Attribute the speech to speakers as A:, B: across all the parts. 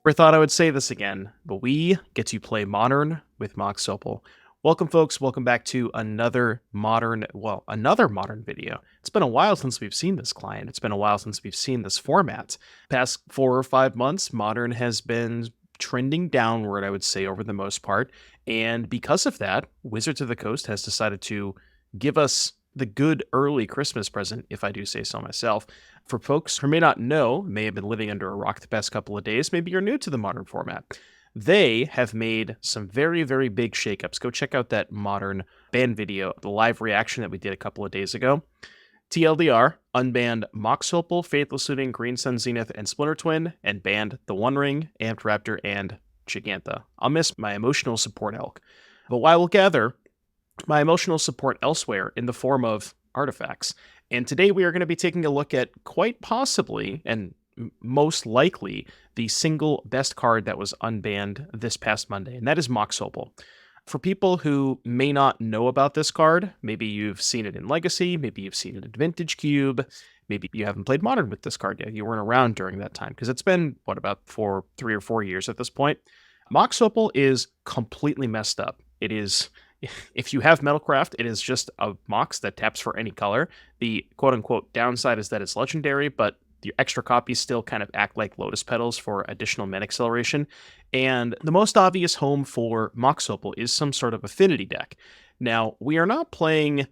A: Never thought I would say this again, but we get to play Modern with Mox Opal. Welcome, folks. Welcome back to another Modern video. It's been a while since we've seen this client. It's been a while since we've seen this format. Past 4 or 5 months, Modern has been trending downward, I would say, over the most part. And because of that, Wizards of the Coast has decided to give us the good early Christmas present, if I do say so myself. For folks who may not know, may have been living under a rock the past couple of days, maybe you're new to the Modern format. They have made some very, very big shakeups. Go check out that Modern ban video, the live reaction that we did a couple of days ago. TLDR, unbanned Mox Opal, Faithless Looting, Green Sun Zenith, and Splinter Twin, and banned the One Ring, Amped Raptor, and Gigantha. I'll miss my emotional support elk. But I will gather my emotional support elsewhere in the form of artifacts. And today we are going to be taking a look at quite possibly, and most likely, the single best card that was unbanned this past Monday, and that is Mox Opal. For people who may not know about this card, maybe you've seen it in Legacy, maybe you've seen it in Vintage Cube, maybe you haven't played Modern with this card yet, you weren't around during that time, because it's been, about 3 or 4 years at this point. Mox Opal is completely messed up. It is... If you have Metalcraft, it is just a Mox that taps for any color. The quote-unquote downside is that it's legendary, but the extra copies still kind of act like Lotus Petals for additional mana acceleration. And the most obvious home for Mox Opal is some sort of affinity deck. Now, we are not playing,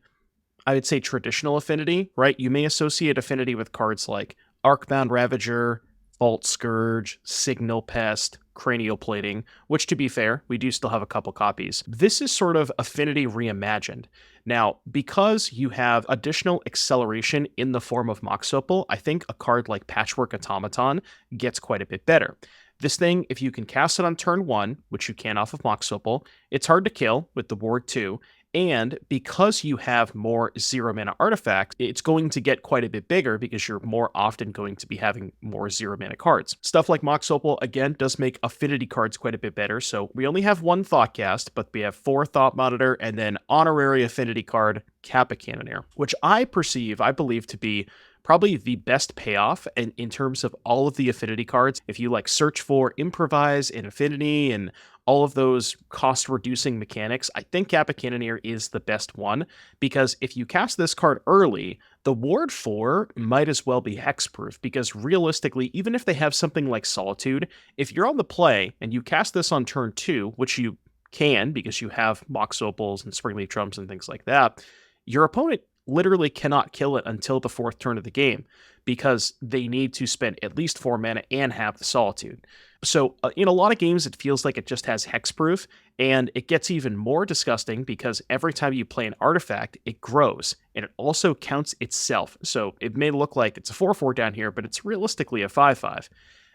A: I would say, traditional affinity, right? You may associate affinity with cards like Arcbound Ravager, Vault Scourge, Signal Pest, Cranial Plating, which, to be fair, we do still have a couple copies. This is sort of Affinity reimagined. Now, because you have additional acceleration in the form of Mox Opal, I think a card like Patchwork Automaton gets quite a bit better. This thing, if you can cast it on turn 1, which you can off of Mox Opal, it's hard to kill with the ward 2, and because you have more 0 mana artifacts, it's going to get quite a bit bigger because you're more often going to be having more 0 mana cards. Stuff like Mox Opal, again, does make affinity cards quite a bit better. So we only have 1 Thoughtcast, but we have 4 Thought Monitor, and then honorary affinity card, Kappa Cannoneer, which I believe to be probably the best payoff in terms of all of the affinity cards. If you like search for improvise and affinity and all of those cost-reducing mechanics, I think Kappa Cannoneer is the best one, because if you cast this card early, the Ward 4 might as well be hexproof, because realistically, even if they have something like Solitude, if you're on the play and you cast this on turn 2, which you can because you have Mox Opals and Springleaf Drums and things like that, your opponent literally cannot kill it until the 4th turn of the game, because they need to spend at least 4 mana and have the Solitude. So in a lot of games, it feels like it just has hexproof, and it gets even more disgusting because every time you play an artifact, it grows, and it also counts itself. So it may look like it's a 4/4 down here, but it's realistically a 5/5.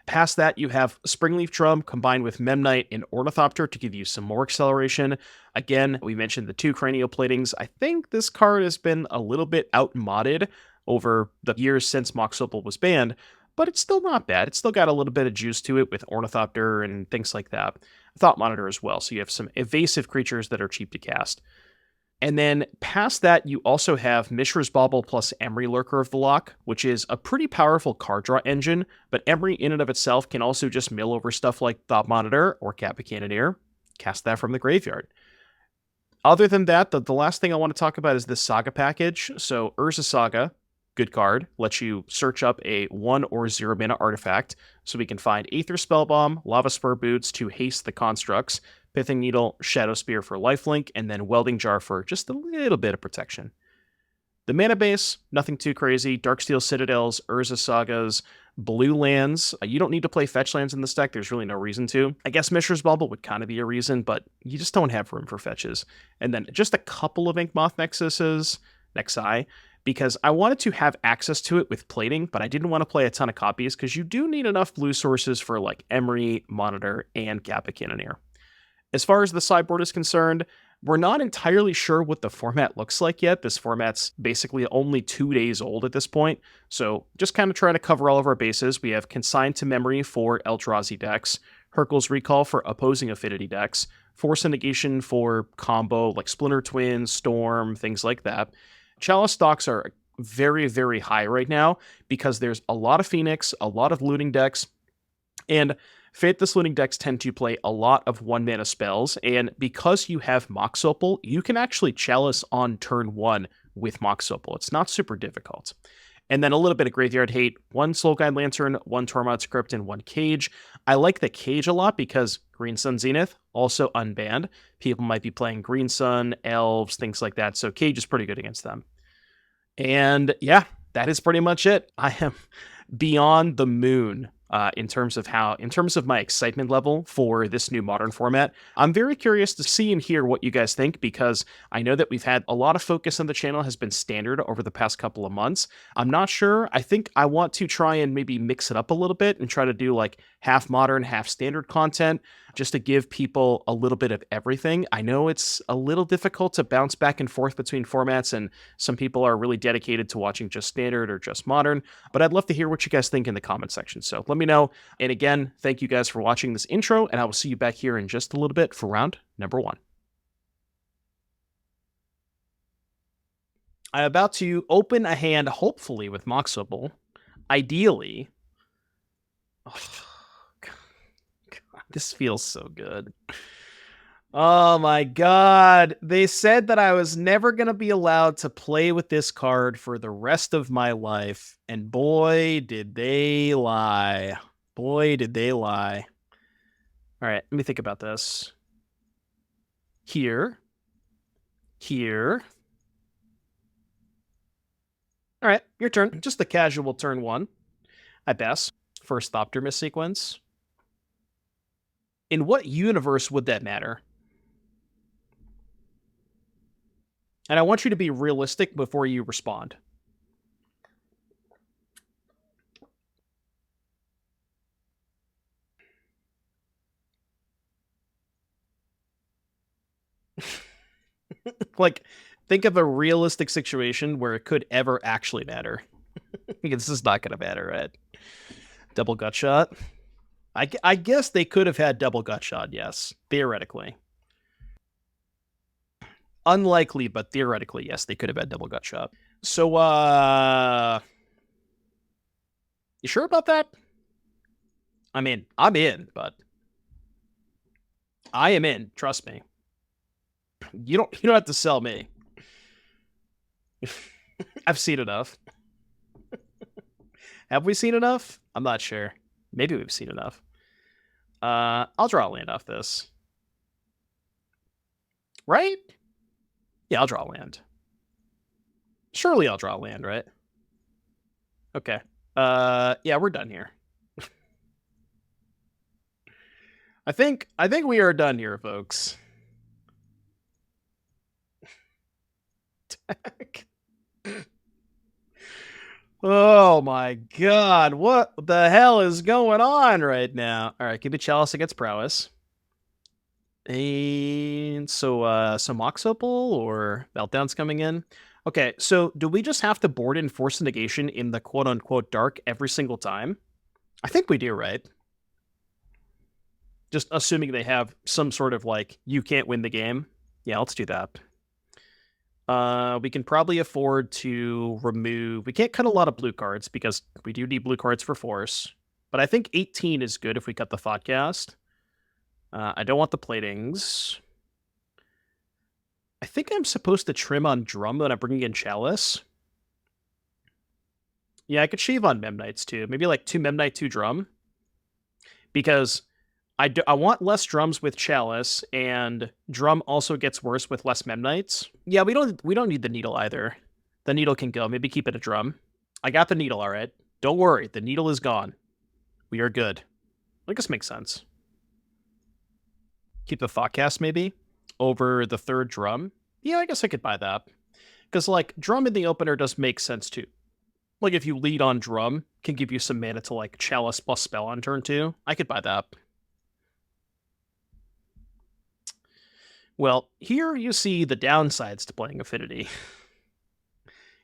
A: Past that, you have Springleaf Drum combined with Memnite and Ornithopter to give you some more acceleration. Again, we mentioned the 2 Cranial Platings. I think this card has been a little bit outmodded over the years since Mox Opal was banned, but it's still not bad. It's still got a little bit of juice to it with Ornithopter and things like that. Thought Monitor as well, so you have some evasive creatures that are cheap to cast. And then past that, you also have Mishra's Bauble plus Emry Lurker of the Loch, which is a pretty powerful card draw engine, but Emry in and of itself can also just mill over stuff like Thought Monitor or Kappa Cannoneer, cast that from the graveyard. Other than that, the last thing I want to talk about is this Saga package. So Urza Saga, good card, lets you search up a 1 or 0 mana artifact, so we can find Aether Spellbomb, Lavaspur Boots to haste the constructs, Pithing Needle, Shadowspear for lifelink, and then Welding Jar for just a little bit of protection. The mana base, nothing too crazy. Darksteel Citadels, Urza Sagas, blue lands. You don't need to play fetch lands in this deck. There's really no reason to. I guess Mishra's Bauble would kind of be a reason, but you just don't have room for fetches. And then just a couple of Inkmoth Nexuses, Nexi, because I wanted to have access to it with plating, but I didn't want to play a ton of copies because you do need enough blue sources for like Emry, Monitor, and Kappa Cannoneer. As far as the sideboard is concerned, we're not entirely sure what the format looks like yet. This format's basically only 2 days old at this point, so just kind of trying to cover all of our bases. We have Consigned to Memory for Eldrazi decks, Hurkyl's Recall for opposing affinity decks, Force of Negation for combo like Splinter Twin, Storm, things like that. Chalice stocks are very, very high right now because there's a lot of Phoenix, a lot of looting decks, and Faithless Looting decks tend to play a lot of 1-mana spells, and because you have Mox Opal, you can actually Chalice on turn 1 with Mox Opal. It's not super difficult. And then a little bit of Graveyard Hate, 1 Soul Guide Lantern, 1 Tormod's Crypt, and 1 Cage. I like the Cage a lot because Green Sun Zenith, also unbanned. People might be playing Green Sun, Elves, things like that, so Cage is pretty good against them. And yeah, that is pretty much it. I am beyond the moon in terms of my excitement level for this new Modern format. I'm very curious to see and hear what you guys think, because I know that we've had a lot of focus on the channel has been Standard over the past couple of months. I'm not sure. I think I want to try and maybe mix it up a little bit and try to do like half Modern, half Standard content, just to give people a little bit of everything. I know it's a little difficult to bounce back and forth between formats, and some people are really dedicated to watching just Standard or just Modern, but I'd love to hear what you guys think in the comment section. So let me know. And again, thank you guys for watching this intro, and I will see you back here in just a little bit for round number 1. I'm about to open a hand, hopefully with Mox Opal. Ideally. Oh, God, this feels so good. Oh my god. They said that I was never going to be allowed to play with this card for the rest of my life. And boy, did they lie. Boy, did they lie. All right, let me think about this. Here. Here. All right, your turn. Just the casual turn 1, I guess. First Thopter sequence. In what universe would that matter? And I want you to be realistic before you respond. Like, think of a realistic situation where it could ever actually matter. This is not going to matter, right? Double gut shot. I guess they could have had double gut shot, yes. Theoretically. Unlikely, but theoretically, yes, they could have had double gut shot. So, you sure about that? I mean, I'm in, but I am in, trust me. You don't have to sell me. I've seen enough. Have we seen enough? I'm not sure. Maybe we've seen enough. I'll draw a land off this. Right? Yeah, I'll draw a land. Surely I'll draw a land, right? Okay. Yeah, we're done here. I think we are done here, folks. Oh my god, what the hell is going on right now? All right, keep a Chalice against Prowess. And so Mox Opal or Meltdown's coming in. Okay, so do we just have to board in Force of Negation in the quote-unquote dark every single time? I think we do, right? Just assuming they have some sort of, like, you can't win the game. Yeah, let's do that. We can probably afford to remove... We can't cut a lot of blue cards because we do need blue cards for Force. But I think 18 is good if we cut the Thoughtcast. I don't want the platings. I think I'm supposed to trim on Drum when I'm bringing in Chalice. Yeah, I could shave on Memnites too. Maybe like 2 Memnite, 2 Drum. Because I want less Drums with Chalice, and Drum also gets worse with less Memnites. Yeah, we don't need the Needle either. The Needle can go. Maybe keep it a Drum. I got the Needle, all right. Don't worry, the Needle is gone. We are good. I guess makes sense. Keep the Thoughtcast maybe over the 3rd Drum. Yeah, I guess I could buy that. Because, like, Drum in the opener does make sense, too. Like, if you lead on Drum, can give you some mana to, like, Chalice plus Spell on turn 2. I could buy that. Well, here you see the downsides to playing Affinity.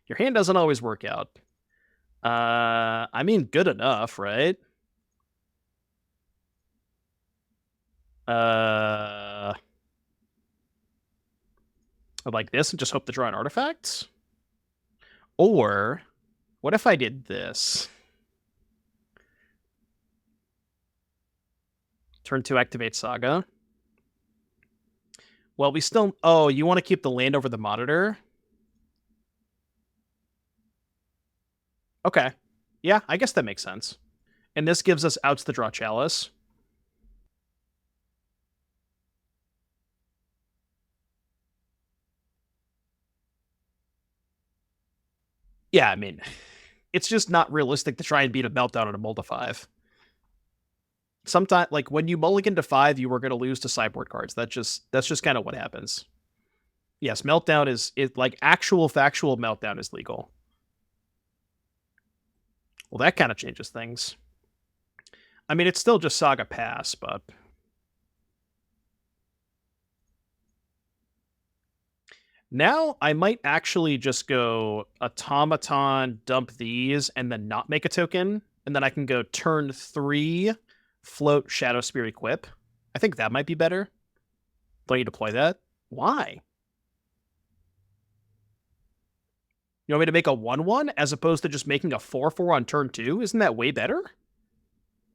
A: Your hand doesn't always work out. I mean, good enough, right? Like this and just hope to draw an artifact? Or, what if I did this? Turn 2 activate Saga. Well, we still... Oh, you want to keep the land over the monitor? Okay. Yeah, I guess that makes sense. And this gives us outs the draw Chalice. Yeah, I mean, it's just not realistic to try and beat a Meltdown on a mull to 5. Sometimes, like, when you mulligan to 5, you were going to lose to sideboard cards. That's just kind of what happens. Yes, Meltdown is like actual factual Meltdown is legal. Well, that kind of changes things. I mean, it's still just Saga Pass, but... Now, I might actually just go Automaton, dump these, and then not make a token. And then I can go turn 3, float Shadowspear equip. I think that might be better. Don't you deploy that? Why? You want me to make a 1/1 as opposed to just making a 4/4 on turn 2? Isn't that way better?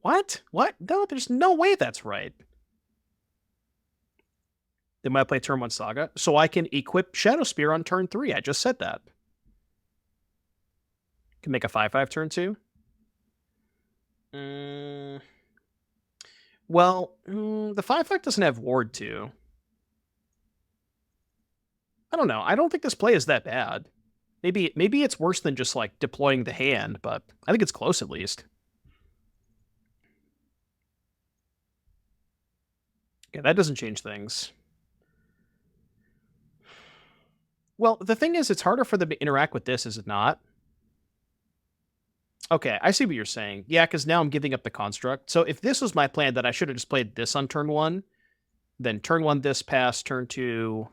A: What? What? No, there's no way that's right. They might play turn 1 Saga, so I can equip Shadowspear on turn 3. I just said that. Can make a 5/5 turn 2. Well, the 5/5 doesn't have Ward 2. I don't know. I don't think this play is that bad. Maybe it's worse than just, like, deploying the hand, but I think it's close at least. Okay, that doesn't change things. Well, the thing is, it's harder for them to interact with this, is it not? Okay, I see what you're saying. Yeah, because now I'm giving up the construct. So if this was my plan, then I should have just played this on turn 1. Then turn 1 this pass, turn 2...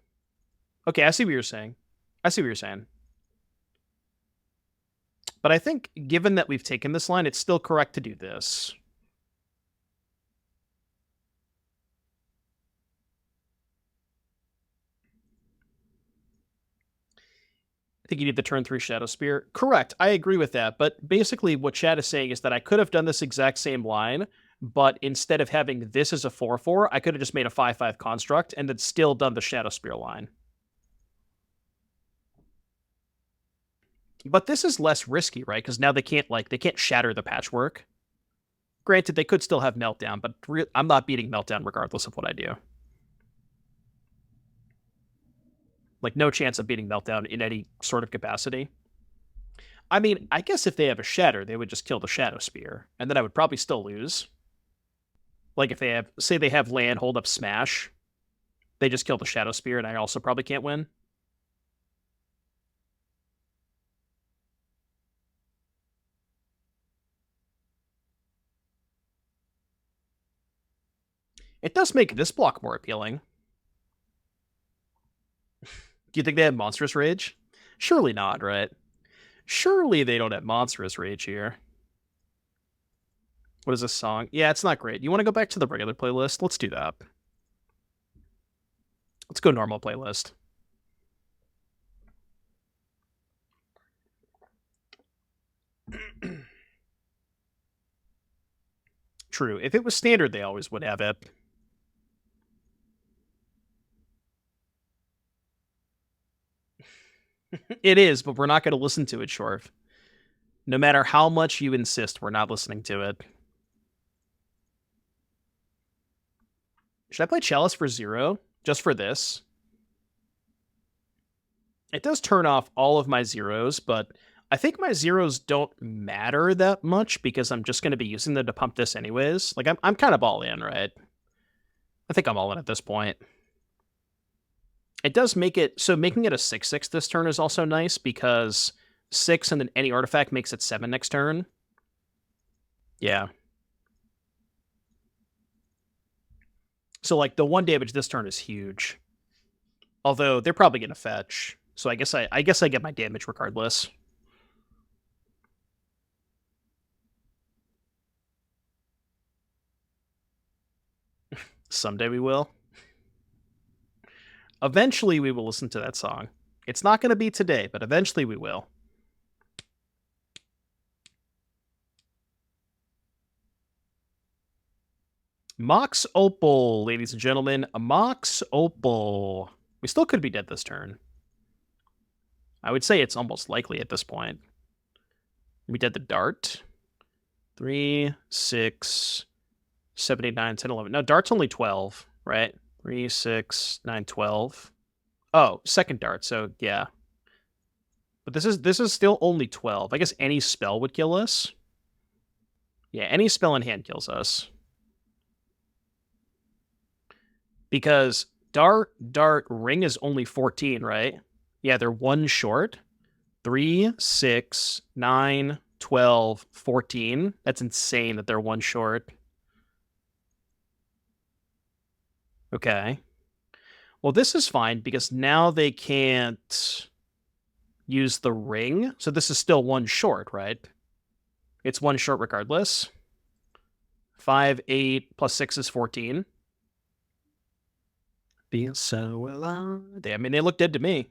A: Okay, I see what you're saying. I see what you're saying. But I think, given that we've taken this line, it's still correct to do this. I think you need the turn 3 Shadowspear. Correct, I agree with that. But basically what Chad is saying is that I could have done this exact same line, but instead of having this as a 4/4, I could have just made a 5/5 construct and then still done the Shadowspear line. But this is less risky, right? Because now they can't shatter the Patchwork. Granted, they could still have Meltdown, but I'm not beating Meltdown regardless of what I do. Like, no chance of beating Meltdown in any sort of capacity. I mean, I guess if they have a Shatter, they would just kill the Shadowspear, and then I would probably still lose. Like, if they have, say they have land, hold up Smash, they just kill the Shadowspear, and I also probably can't win. It does make this block more appealing. Do you think they have Monstrous Rage? Surely not, right? Surely they don't have Monstrous Rage here. What is this song? Yeah, it's not great. You want to go back to the regular playlist? Let's do that. Let's go normal playlist. True. If it was standard, they always would have it. It is, but we're not going to listen to it, Shorf. No matter how much you insist, we're not listening to it. Should I play Chalice for 0? Just for this? It does turn off all of my 0s, but I think my 0s don't matter that much because I'm just going to be using them to pump this anyways. Like, I'm kind of all in, right? I think I'm all in at this point. It does make it... So making it a 6/6 this turn is also nice because 6 and then any artifact makes it 7 next turn. Yeah. So, like, the 1 damage this turn is huge. Although, they're probably going to fetch. So I guess I get my damage regardless. Someday we will. Eventually we will listen to that song. It's not going to be today, but eventually we will. Mox Opal, ladies and gentlemen. A Mox Opal. We still could be dead this turn. I would say it's almost likely at this point. We did the dart. 3, 6, 7, 8, 9, 10, 11. No, dart's only 12, right? 3, 6, 9, 12. Oh, second dart, so yeah. But this is still only 12. I guess any spell would kill us. Yeah, any spell in hand kills us. Because dart, ring is only 14, right? Yeah, they're one short. 3, 6, 9, 12, 14. That's insane that they're one short. Okay. Well, this is fine because now they can't use the ring. So this is still one short, right? It's one short regardless. 5, 8, plus 6 is 14. Feel so alive. I mean, they look dead to me.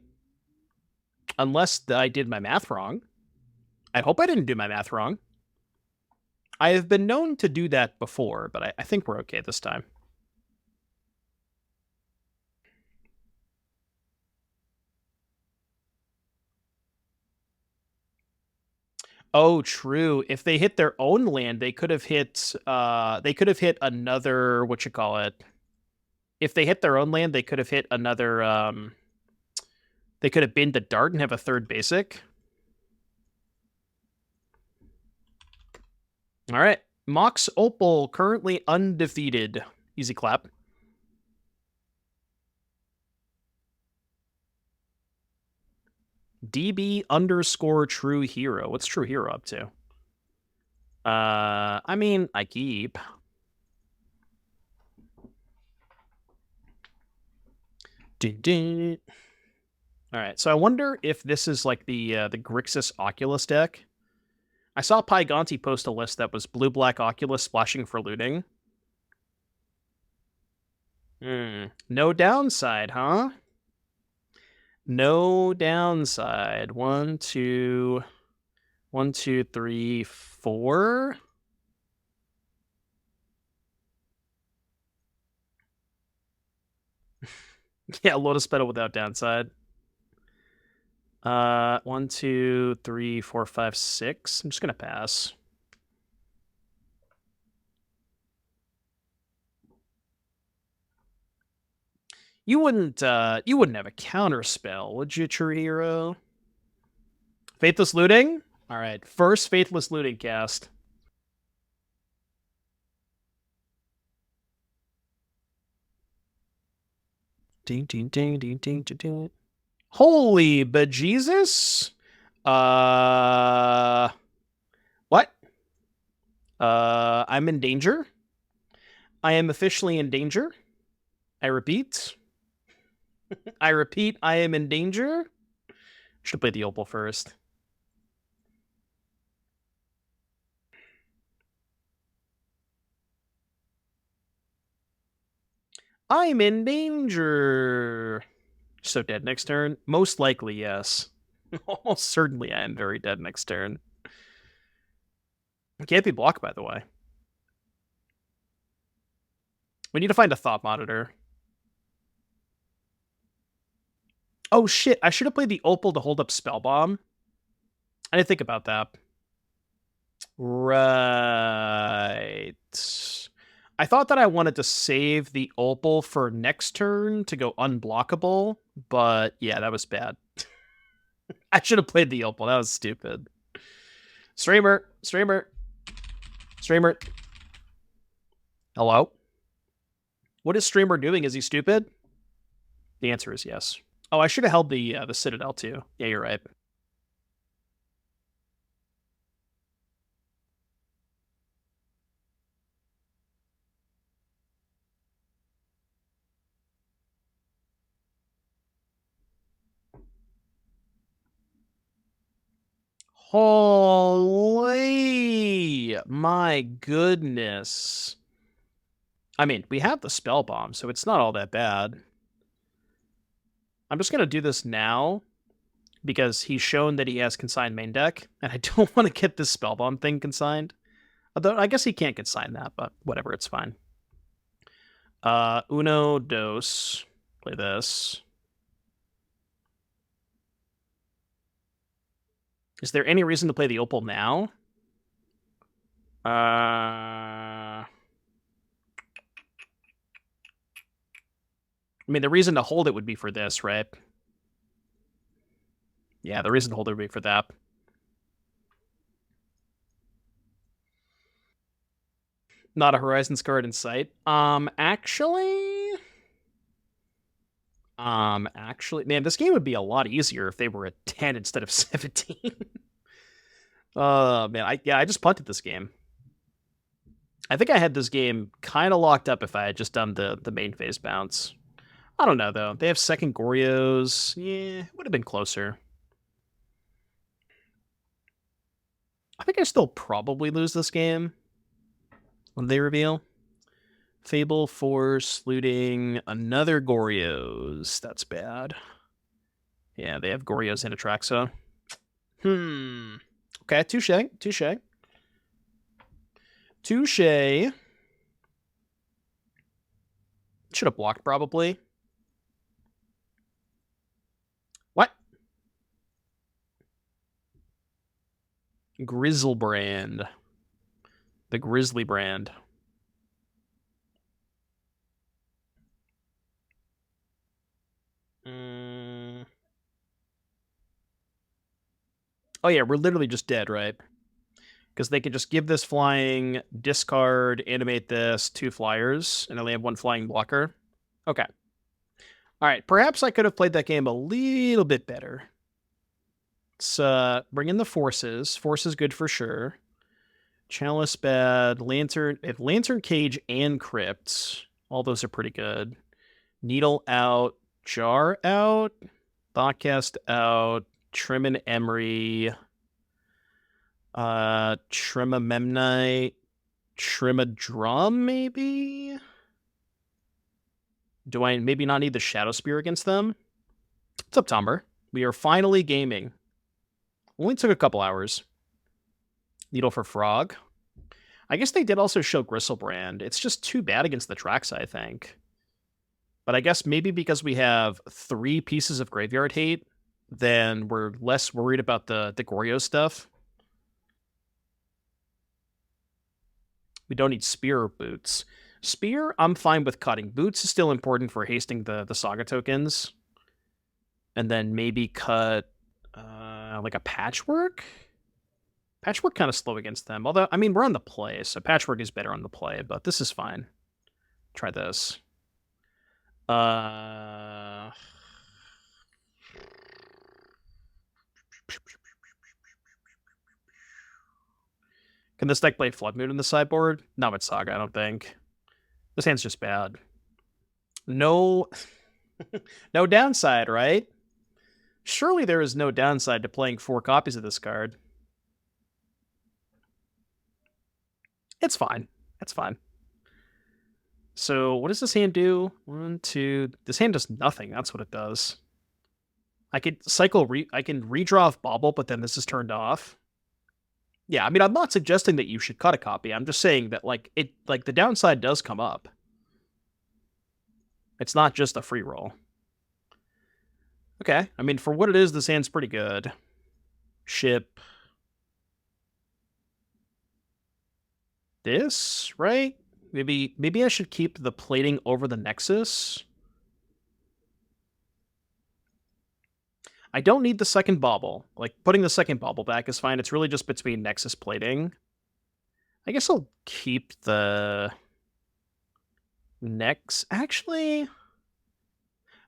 A: Unless I did my math wrong. I hope I didn't do my math wrong. I have been known to do that before, but I think we're okay this time. Oh, true. If they hit their own land, they could have hit another, what you call it. If they hit their own land, they could have hit another they could have binned the dart and have a third basic. All right. Mox Opal currently undefeated. Easy clap. DB_true hero. What's true hero up to? I mean, I keep. All right, so I wonder if this is like the Grixis Oculus deck. I saw Pygonti post a list that was blue-black Oculus splashing for looting. No downside, huh? No downside. 1, 2, 1, 2, 3, 4. Yeah, Lotus Petal without downside. 1, 2, 3, 4, 5, 6. I'm just gonna pass. You wouldn't have a counter spell, would you, True Hero? Faithless Looting? Alright, first Faithless Looting cast. Ding, ding, ding, ding, ding, ding, ding. Holy bejesus! What? I'm in danger. I am officially in danger. I repeat. I repeat, I am in danger. Should have played the Opal first. I'm in danger. So dead next turn? Most likely, yes. Almost certainly I am very dead next turn. Can't be blocked, by the way. We need to find a Thought Monitor. Oh shit, I should have played the Opal to hold up Spellbomb. I didn't think about that. Right. I thought that I wanted to save the Opal for next turn to go unblockable, but yeah, that was bad. I should have played the Opal. That was stupid. Streamer. Hello? What is Streamer doing? Is he stupid? The answer is yes. Oh, I should have held the Citadel too. Yeah, you're right. Holy my goodness. I mean, we have the Spellbomb, so it's not all that bad. I'm just going to do this now because he's shown that he has consigned main deck, and I don't want to get this Spellbomb thing consigned. Although, I guess he can't consign that, but whatever, it's fine. Uno, dos. Play this. Is there any reason to play the Opal now? I mean, the reason to hold it would be for this, right? Yeah, the reason to hold it would be for that. Not a Horizons card in sight. Actually, man, this game would be a lot easier if they were at 10 instead of 17. Man, I just punted this game. I think I had this game kind of locked up if I had just done the main phase bounce. I don't know, though. They have second Goryos. Yeah, it would have been closer. I think I still probably lose this game when they reveal. Fable, Force, Looting, another Goryos. That's bad. Yeah, they have Goryos and Atraxa. Okay, touche. Should have blocked, probably. What? Grizzlebrand. The Grizzly brand. Oh yeah, we're literally just dead, right? Because they could just give this flying, discard, animate this, 2 flyers, and only have 1 flying blocker. Okay. Alright, perhaps I could have played that game a little bit better. Let's bring in the Forces. Force is good for sure. Chalice bad. Lantern. If Lantern, Cage, and Crypt, all those are pretty good. Needle out. Jar out. Thoughtcast out. Trim and Emry. Trim a Memnite. Trim a Drum, maybe? Do I maybe not need the Shadowspear against them? What's up, Tomber? We are finally gaming. Only took a couple hours. Needle for Frog. I guess they did also show Gristlebrand. It's just too bad against the Traxa, I think. But I guess maybe because we have 3 pieces of Graveyard Hate, then we're less worried about the Goryo stuff. We don't need Spear or Boots. Spear, I'm fine with cutting. Boots is still important for hasting the Saga tokens. And then maybe cut like a Patchwork? Patchwork kind of slow against them. Although, I mean, we're on the play, so Patchwork is better on the play, but this is fine. Try this. Can this deck play Flood Moon in the sideboard? Not with Saga, I don't think. This hand's just bad. No, no downside, right? Surely there is no downside to playing 4 copies of this card. It's fine. It's fine. So what does this hand do? 1, 2. This hand does nothing. That's what it does. I could cycle. I can redraw off Bauble, but then this is turned off. Yeah, I mean, I'm not suggesting that you should cut a copy. I'm just saying that like the downside does come up. It's not just a free roll. Okay, I mean, for what it is, this hand's pretty good. Ship. This, right? Maybe I should keep the plating over the Nexus. I don't need the second Bauble. Like, putting the second Bauble back is fine. It's really just between Nexus plating. I guess I'll keep the Nex. Actually,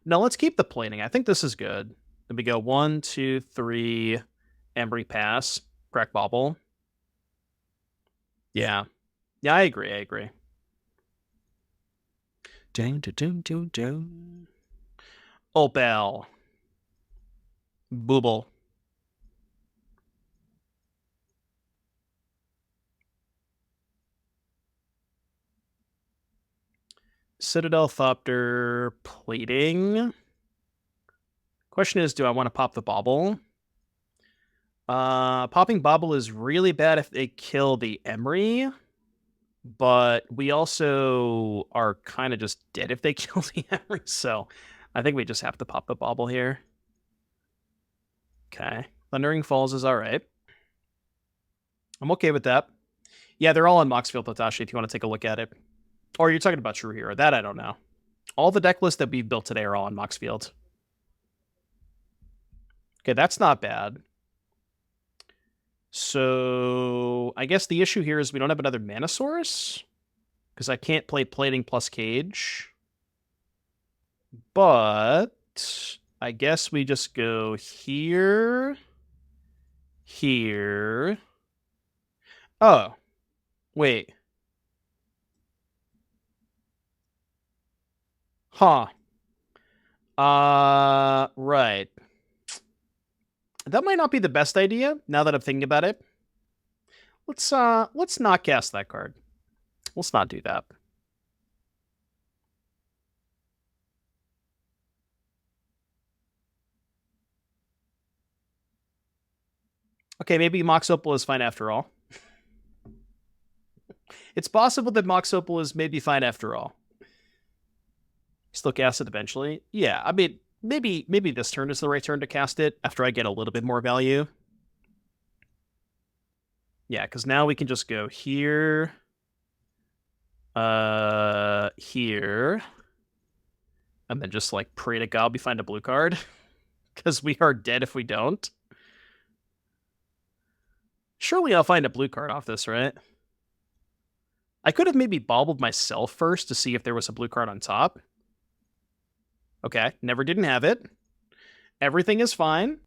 A: no, let's keep the plating. I think this is good. Then we go 1, 2, 3, Emry pass, crack Bauble. Yeah. Yeah, I agree. Opal. Bauble. Citadel, Thoughtcast, plating. Question is, do I want to pop the Bauble? Popping Bauble is really bad if they kill the Emry. but we also are kind of just dead if they kill the Emry, so I think we just have to pop the Bauble here. Okay. Thundering Falls is alright. I'm okay with that. Yeah, they're all on Moxfield Totashi if you want to take a look at it. Or you're talking about True Hero. That I don't know. All the deck lists that we've built today are all on Moxfield. Okay, that's not bad. So I guess the issue here is we don't have another mana source, because I can't play Plating plus Cage. But I guess we just go here, here. Oh, wait. Huh. Right. That might not be the best idea, now that I'm thinking about it. Let's not cast that card. Let's not do that. Okay, maybe Mox Opal is fine after all. It's possible that Mox Opal is maybe fine after all. Still cast it eventually. Yeah, I mean, maybe this turn is the right turn to cast it after I get a little bit more value. Yeah, because now we can just go here, here, and then just like pray to God we find a blue card, because we are dead if we don't. Surely I'll find a blue card off this, right? I could have maybe baubled myself first to see if there was a blue card on top. Okay, didn't have it. Everything is fine.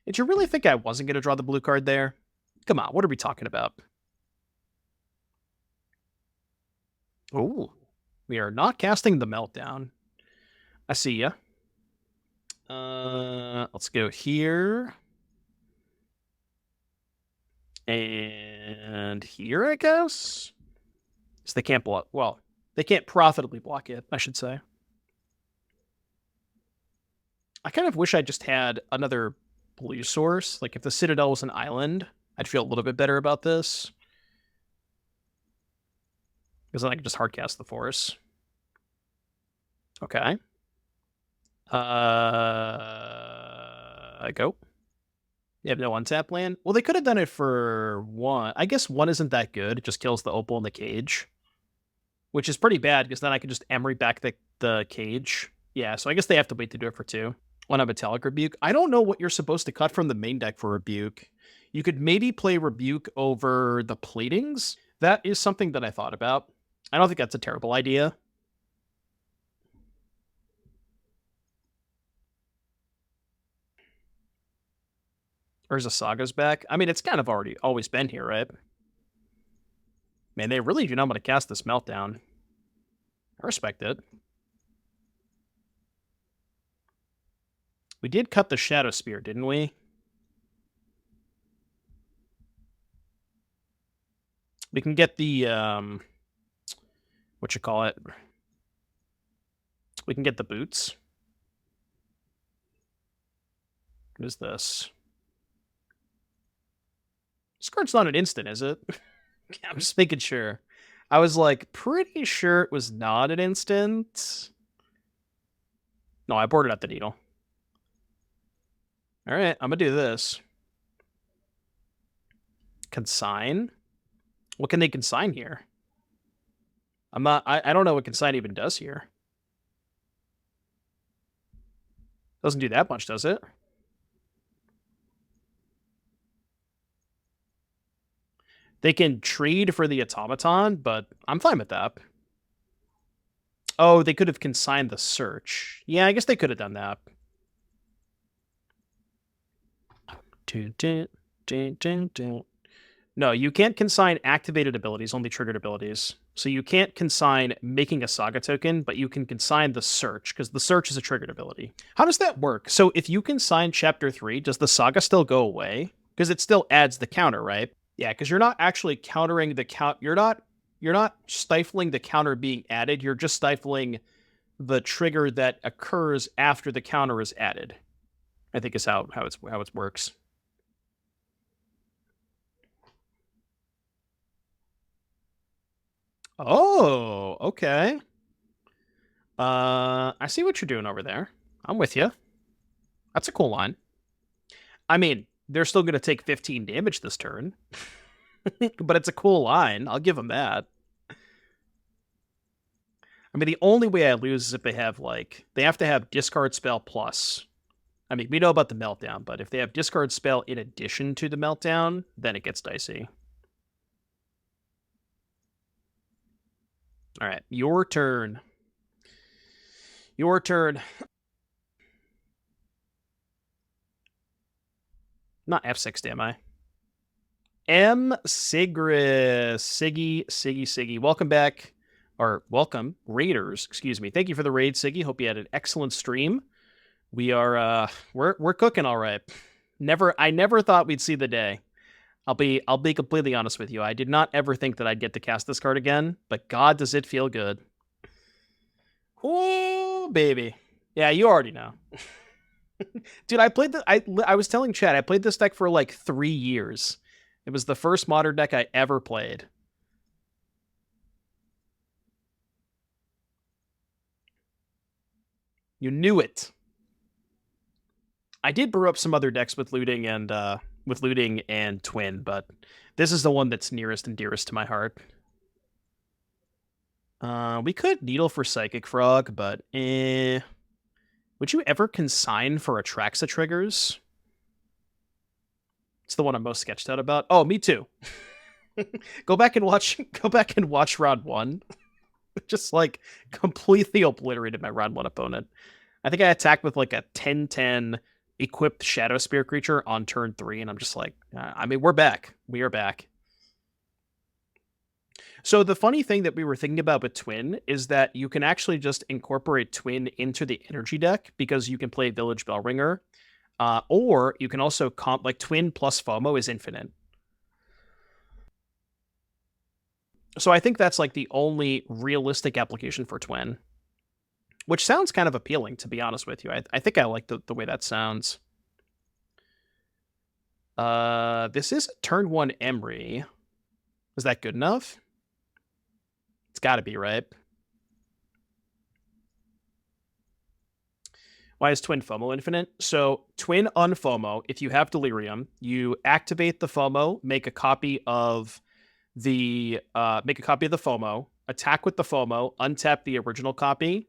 A: Did you really think I wasn't going to draw the blue card there? Come on, what are we talking about? Oh, we are not casting the Meltdown. I see ya. Let's go here. And here, I guess? So they can't block. Well, they can't profitably block it, I should say. I kind of wish I just had another blue source. Like, if the Citadel was an island, I'd feel a little bit better about this. Because then I could just hardcast the Force. Okay. I go. You have no untap land? Well, they could have done it for one. I guess one isn't that good. It just kills the Opal in the cage. Which is pretty bad, because then I can just Emry back the cage. Yeah, so I guess they have to wait to do it for two. On a Metallic Rebuke. I don't know what you're supposed to cut from the main deck for Rebuke. You could maybe play Rebuke over the Platings. That is something that I thought about. I don't think that's a terrible idea. Urza Saga's back. I mean, it's kind of always been here, right? Man, they really do not want to cast this Meltdown. I respect it. We did cut the Shadowspear, didn't we? We can get the, what you call it? We can get the boots. What is this? This card's not an instant, is it? I'm just making sure. I was like pretty sure it was not an instant. No, I boarded out the needle. All right, I'm gonna do this. Consign? What can they consign here? I don't know what consign even does here. Doesn't do that much, does it? They can trade for the automaton, but I'm fine with that. Oh, they could have consigned the search. Yeah, I guess they could have done that. No, you can't consign activated abilities, only triggered abilities. So you can't consign making a saga token, but you can consign the search, because the search is a triggered ability. How does that work? So if you consign Chapter 3, does the saga still go away? Because it still adds the counter, right? Yeah, because you're not actually countering the count. You're not stifling the counter being added. You're just stifling the trigger that occurs after the counter is added. I think is how it works. Oh, okay. I see what you're doing over there. I'm with you. That's a cool line. I mean, they're still going to take 15 damage this turn, but it's a cool line. I'll give them that. I mean, the only way I lose is if they have, like, they have to have discard spell plus. I mean, we know about the meltdown, but if they have discard spell in addition to the meltdown, then it gets dicey. All right, your turn. Your turn. Not F6, am I? M. Sigris. Siggy. Welcome back. Or welcome, Raiders. Excuse me. Thank you for the raid, Siggy. Hope you had an excellent stream. We are we're cooking all right. I never thought we'd see the day. I'll be completely honest with you. I did not ever think that I'd get to cast this card again, but God, does it feel good. Oh, baby. Yeah, you already know. Dude, I was telling Chad, I played this deck for like 3 years. It was the first modern deck I ever played. You knew it. I did brew up some other decks with looting and twin, but this is the one that's nearest and dearest to my heart. We could needle for Psychic Frog, but would you ever consign for Atraxa triggers? It's the one I'm most sketched out about. Oh, me too. Go back and watch round 1. Just like completely obliterated my round 1 opponent. I think I attacked with like a 10/10 equipped Shadowspear creature on turn 3, and I'm just like, I mean, we're back. We are back. So the funny thing that we were thinking about with Twin is that you can actually just incorporate Twin into the energy deck because you can play Village Bellringer, or you can also like Twin plus FOMO is infinite. So I think that's like the only realistic application for Twin, which sounds kind of appealing, to be honest with you. I think I like the way that sounds. This is turn 1 Emry. Is that good enough? It's got to be, right? Why is Twin FOMO infinite? So Twin unFOMO, if you have Delirium, you activate the FOMO, make a copy of the FOMO, attack with the FOMO, untap the original copy,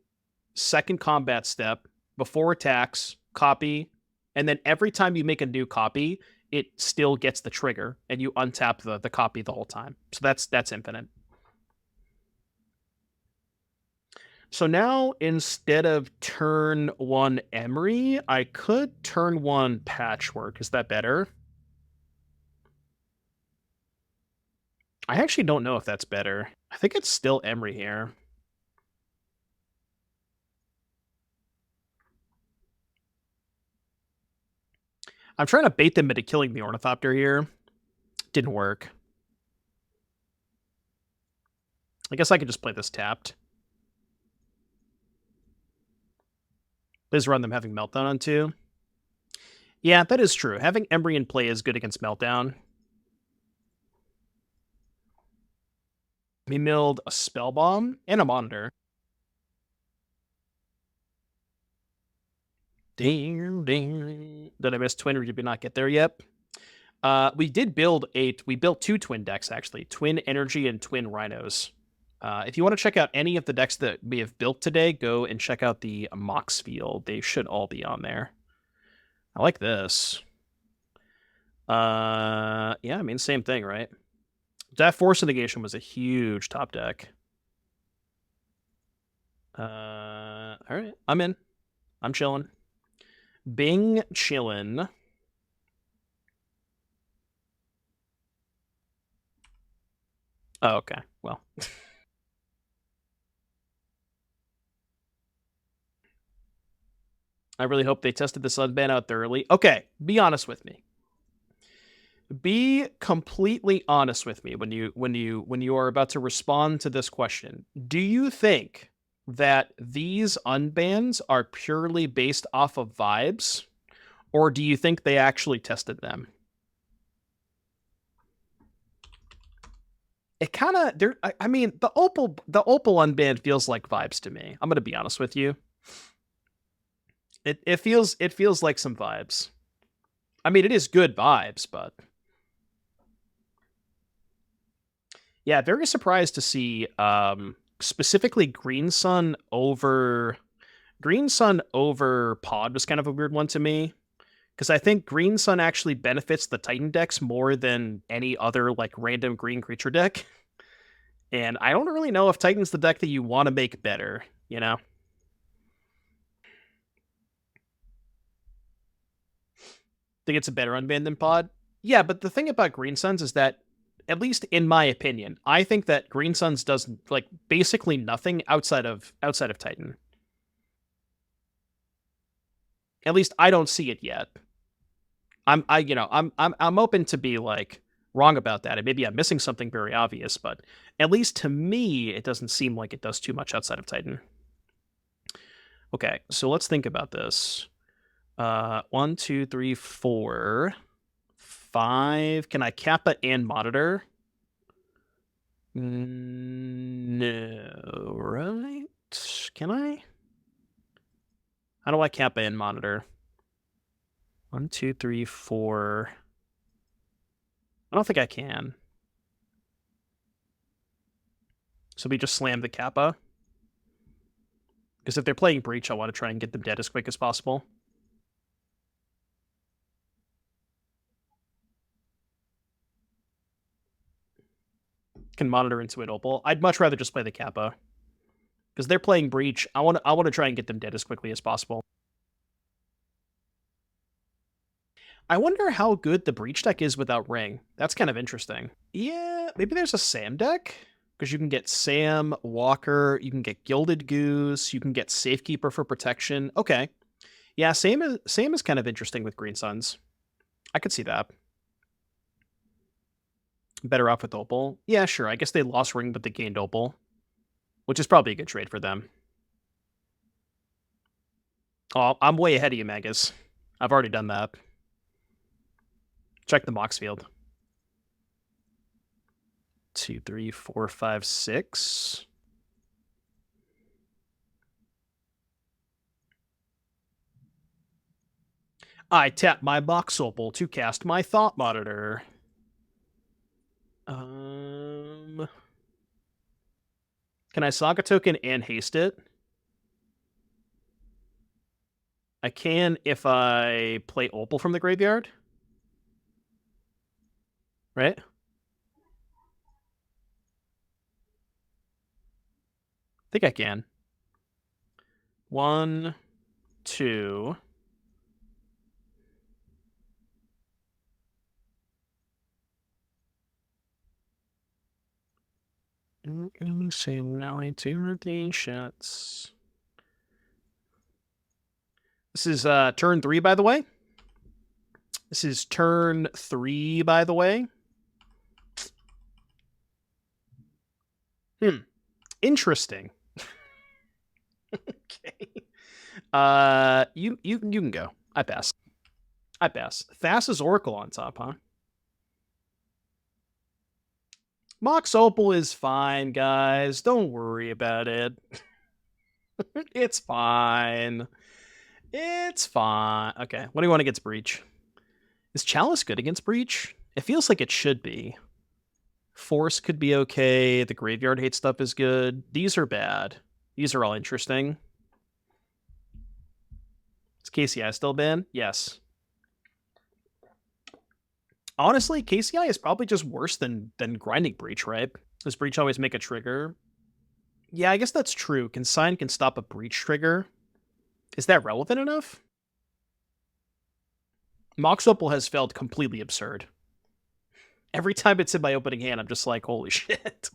A: second combat step, before attacks, copy, and then every time you make a new copy, it still gets the trigger, and you untap the copy the whole time. So that's infinite. So now, instead of turn 1 Emry, I could turn 1 Patchwork. Is that better? I actually don't know if that's better. I think it's still Emry here. I'm trying to bait them into killing the Ornithopter here. Didn't work. I guess I could just play this tapped. Please run them having Meltdown on 2. Yeah, that is true. Having Emry in play is good against Meltdown. We milled a Spellbomb and a Monitor. Ding. Did I miss Twin, or did we not get there yet? We built 2 Twin decks, actually. Twin Energy and Twin Rhinos. If you want to check out any of the decks that we have built today, go and check out the Mox field. They should all be on there. I like this. Yeah, I mean, same thing, right? That Force of Negation was a huge top deck. All right, I'm in. I'm chilling. Bing chillin'. Oh, okay. Well. I really hope they tested this unban out thoroughly. Okay, be honest with me. Be completely honest with me when you are about to respond to this question. Do you think that these unbans are purely based off of vibes, Or do you think they actually tested them? It kind of I mean, the Opal unbanned feels like vibes to me. I'm gonna be honest with you. It feels like some vibes. I mean, it is good vibes, but yeah, very surprised to see specifically Green Sun over Pod was kind of a weird one to me. Because I think Green Sun actually benefits the Titan decks more than any other like random green creature deck. And I don't really know if Titan's the deck that you want to make better, you know? Think it's a better unban than Pod? Yeah, but the thing about Green Suns is that, at least in my opinion, I think that Green Suns does like basically nothing outside of Titan. At least I don't see it yet. I'm open to be like wrong about that, and maybe I'm missing something very obvious, but at least to me, it doesn't seem like it does too much outside of Titan. Okay, so let's think about this. 1, 2, 3, 4, 5. Can I Kappa and monitor? No, right? Can I? How do I Kappa and monitor? 1, 2, 3, 4. I don't think I can. So we just slam the Kappa? Because if they're playing Breach, I want to try and get them dead as quick as possible. Can monitor into an Opal. I'd much rather just play the Kappa. Because they're playing Breach. I want to try and get them dead as quickly as possible. I wonder how good the Breach deck is without Ring. That's kind of interesting. Yeah, maybe there's a Sam deck? Because you can get Sam, Walker, you can get Gilded Goose, you can get Safekeeper for protection. Okay. Yeah, Sam is kind of interesting with Green Suns. I could see that. Better off with Opal. Yeah, sure. I guess they lost Ring, but they gained Opal. Which is probably a good trade for them. Oh, I'm way ahead of you, Magus. I've already done that. Check the Mox field. 2, 3, 4, 5, 6. I tap my Mox Opal to cast my Thought Monitor. Can I Saga Token and haste it? I can if I play Opal from the graveyard. Right? I think I can. 1, 2. Say rally 2 of these shots. This is turn 3, by the way. This is turn 3, by the way. Interesting. Okay. You can go. I pass. Thassa's Oracle on top, huh? Mox Opal is fine, guys. Don't worry about it. It's fine. It's fine. Okay, what do you want against Breach? Is Chalice good against Breach? It feels like it should be. Force could be okay. The Graveyard Hate stuff is good. These are bad. These are all interesting. Is KCI still banned? Yes. Honestly, KCI is probably just worse than grinding Breach, right? Does Breach always make a trigger? Yeah, I guess that's true. Consign can stop a Breach trigger. Is that relevant enough? Mox Opal has felt completely absurd. Every time it's in my opening hand, I'm just like, holy shit.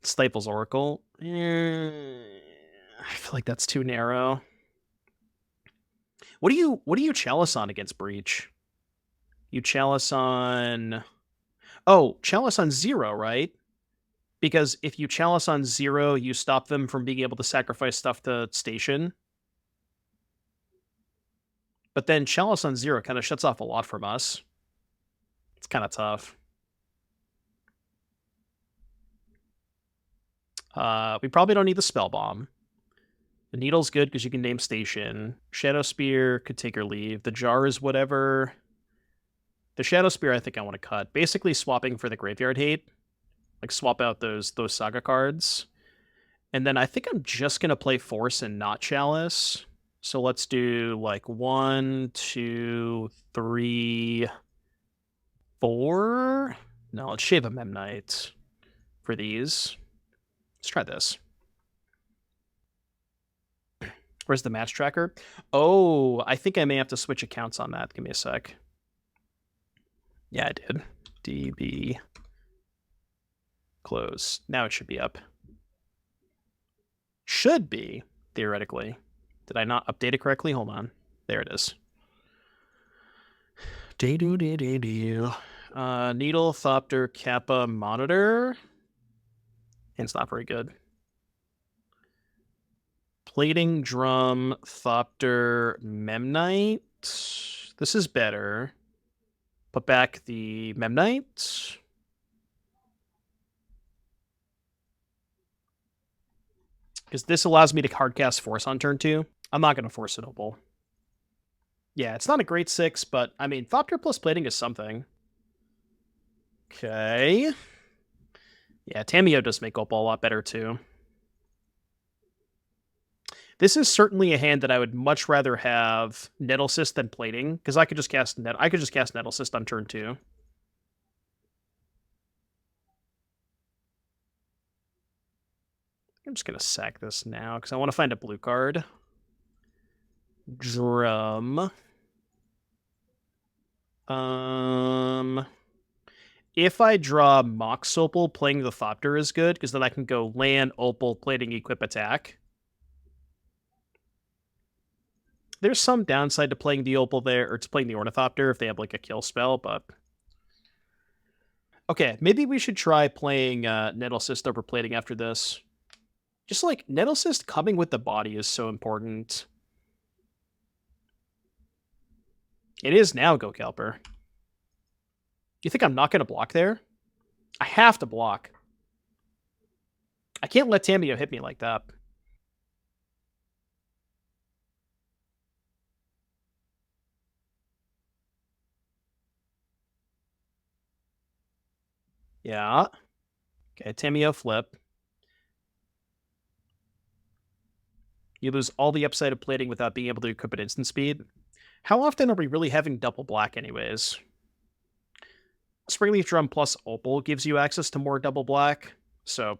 A: Stifles Oracle. I feel like that's too narrow. What do you Chalice on against Breach? You Chalice on... Oh, Chalice on 0, right? Because if you Chalice on 0, you stop them from being able to sacrifice stuff to Station. But then Chalice on 0 kind of shuts off a lot from us. It's kind of tough. We probably don't need the Spellbomb. The Needle's good because you can name station. Shadowspear could take or leave. The Jar is whatever. The Shadowspear I think I want to cut. Basically swapping for the Graveyard Hate. Like swap out those Saga cards. And then I think I'm just going to play Force and not Chalice. So let's do like 1, 2, 3, 4. No, let's shave a Memnite for these. Let's try this. Where's the match tracker? Oh, I think I may have to switch accounts on that. Give me a sec. Yeah, I did. DB. Close. Now it should be up. Should be, theoretically. Did I not update it correctly? Hold on. There it is. Needle, Thopter, Kappa, Monitor. And it's not very good. Plating, Drum, Thopter, Memnite. This is better. Put back the Memnite. Because this allows me to hardcast Force on turn 2. I'm not going to force it Opal. Yeah, it's not a great 6, but, I mean, Thopter plus Plating is something. Okay. Yeah, Tamiyo does make Opal a lot better, too. This is certainly a hand that I would much rather have Nettle Cyst than Plating, because I could just cast Nettle Cyst on turn 2. I'm just gonna sack this now because I want to find a blue card. Drum. If I draw Mox Opal, playing the Thopter is good because then I can go land, Opal, Plating, Equip, Attack. There's some downside to playing the Opal there, or to playing the Ornithopter if they have like a kill spell, but okay, maybe we should try playing Nettle Cyst over Plating after this. Just like Nettle Cyst coming with the body is so important. It is now, Go Kelper. You think I'm not going to block there? I have to block. I can't let Tamiyo hit me like that. Yeah. Okay, Tamiyo flip. You lose all the upside of Plating without being able to equip at instant speed. How often are we really having double black anyways? Springleaf Drum plus Opal gives you access to more double black, so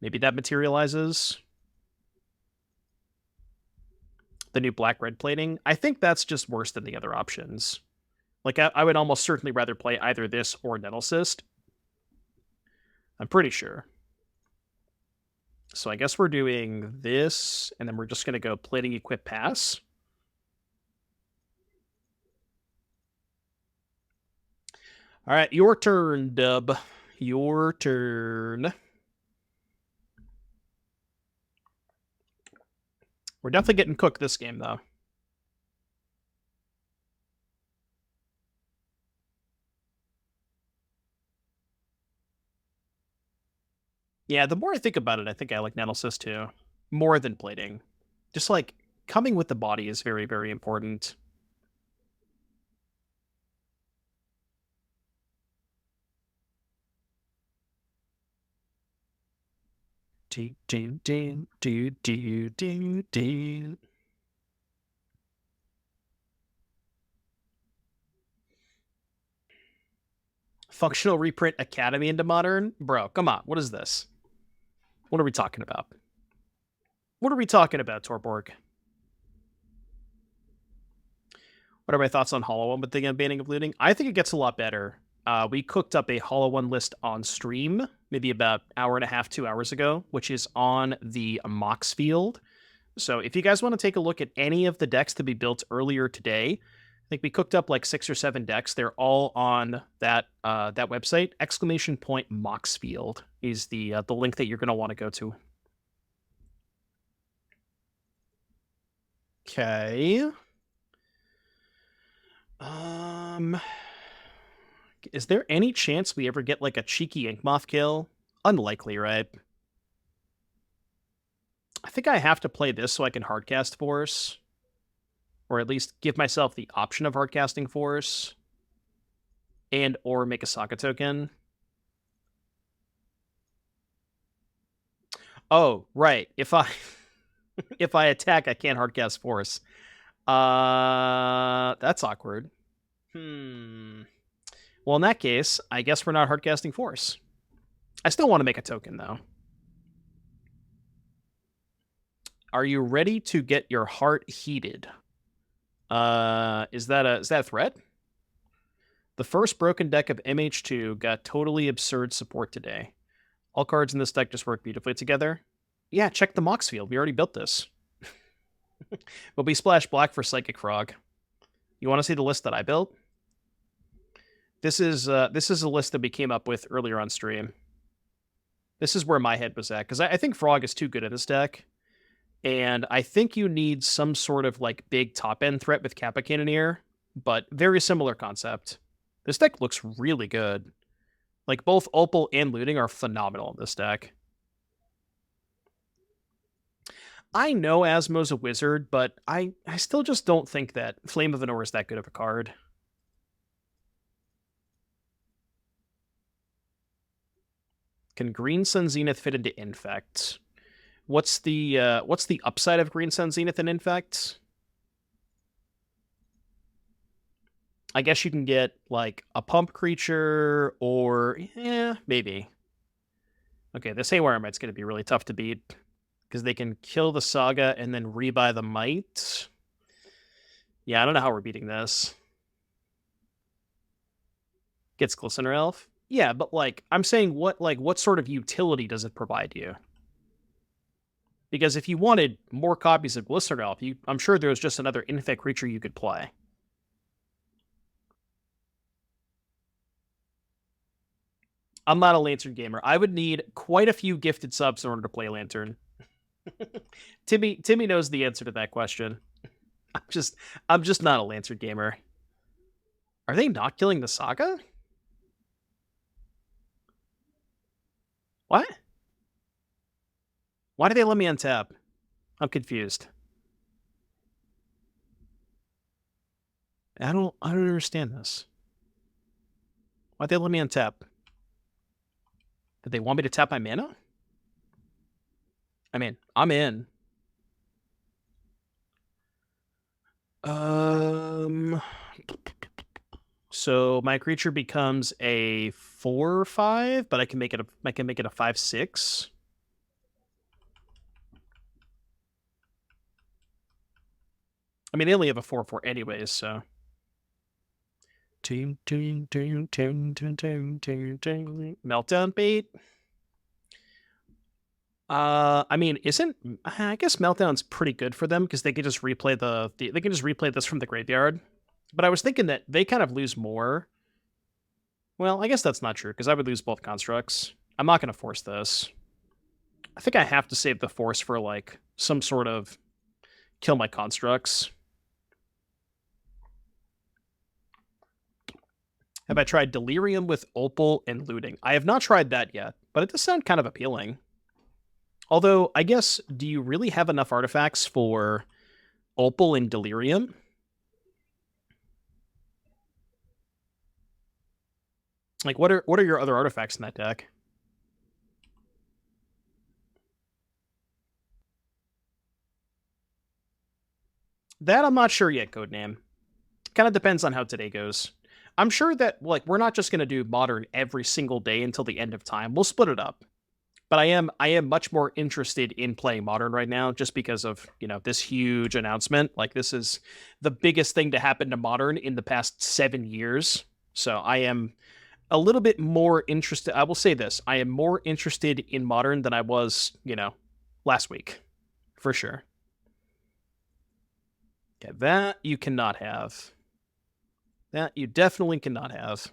A: maybe that materializes. The new black-red plating, I think that's just worse than the other options. Like, I would almost certainly rather play either this or Nettle Cyst. I'm pretty sure. So I guess we're doing this, and then we're just going to go Plating, Equip, Pass. All right, your turn, Dub. Your turn. We're definitely getting cooked this game, though. Yeah, the more I think about it, I think I like Nettle Cyst too. More than Plating. Just like coming with the body is very, very important. Functional reprint Academy into Modern? Bro, come on. What is this? What are we talking about? What are we talking about, Torborg? What are my thoughts on Hollow One with the banning of looting? I think it gets a lot better. We cooked up a Hollow One list on stream, maybe about an hour and a half, 2 hours ago, which is on the Mox field. So if you guys want to take a look at any of the decks to be built earlier today, I think we cooked up like 6 or 7 decks. They're all on that that website. !Mox field is the link that you're going to want to go to. Okay. Is there any chance we ever get like a cheeky Inkmoth kill? Unlikely, right? I think I have to play this so I can hardcast Force. Or at least give myself the option of hardcasting Force. And or make a Saga token. Oh, right. If I if I attack, I can't hardcast Force. That's awkward. Well, in that case, I guess we're not hardcasting Force. I still want to make a token, though. Are you ready to get your heart heated? Is that a threat? The first broken deck of MH2 got totally absurd support today. All cards in this deck just work beautifully together. Yeah, check the Mox field. We already built this. We'll be splash black for Psychic Frog. You want to see the list that I built? This is a list that we came up with earlier on stream. This is where my head was at, because I think Frog is too good in this deck. And I think you need some sort of like big top-end threat with Kappa Cannoneer, but very similar concept. This deck looks really good. Like, both Opal and Looting are phenomenal in this deck. I know Asmo's a wizard, but I still just don't think that Flame of Anor is that good of a card. Can Green Sun Zenith fit into Infect? What's the upside of Green Sun Zenith and Infect? I guess you can get, like, a pump creature, or... yeah, maybe. Okay, this Haywire Mite's going to be really tough to beat, because they can kill the Saga and then rebuy the Mite. Yeah, I don't know how we're beating this. Gets Glistener Elf? Yeah, but, like, I'm saying what sort of utility does it provide you? Because if you wanted more copies of Glistener Elf, I'm sure there was just another Infect creature you could play. I'm not a Lantern gamer. I would need quite a few gifted subs in order to play Lantern. Timmy knows the answer to that question. I'm just not a Lantern gamer. Are they not killing the Saga? What? Why did they let me untap? I'm confused. I don't understand this. Why'd they let me untap? Did they want me to tap my mana? I mean, I'm in. So my creature becomes a 4/5, but I can make it a 5/6. I mean, they only have a 4/4 anyways, so. Meltdown bait. I mean, I guess Meltdown's pretty good for them because they can just replay they can just replay this from the graveyard. But I was thinking that they kind of lose more. Well, I guess that's not true because I would lose both constructs. I'm not going to force this. I think I have to save the force for like some sort of kill my constructs. Have I tried Delirium with Opal and Looting? I have not tried that yet, but it does sound kind of appealing. Although, I guess, do you really have enough artifacts for Opal and Delirium? Like, what are your other artifacts in that deck? That I'm not sure yet, Codename. Kind of depends on how today goes. I'm sure that, like, we're not just going to do Modern every single day until the end of time. We'll split it up. But I am much more interested in playing Modern right now just because of, this huge announcement. Like, this is the biggest thing to happen to Modern in the past 7 years. So I am a little bit more interested. I will say this. I am more interested in Modern than I was, last week. For sure. Okay, that you cannot have. That you definitely cannot have.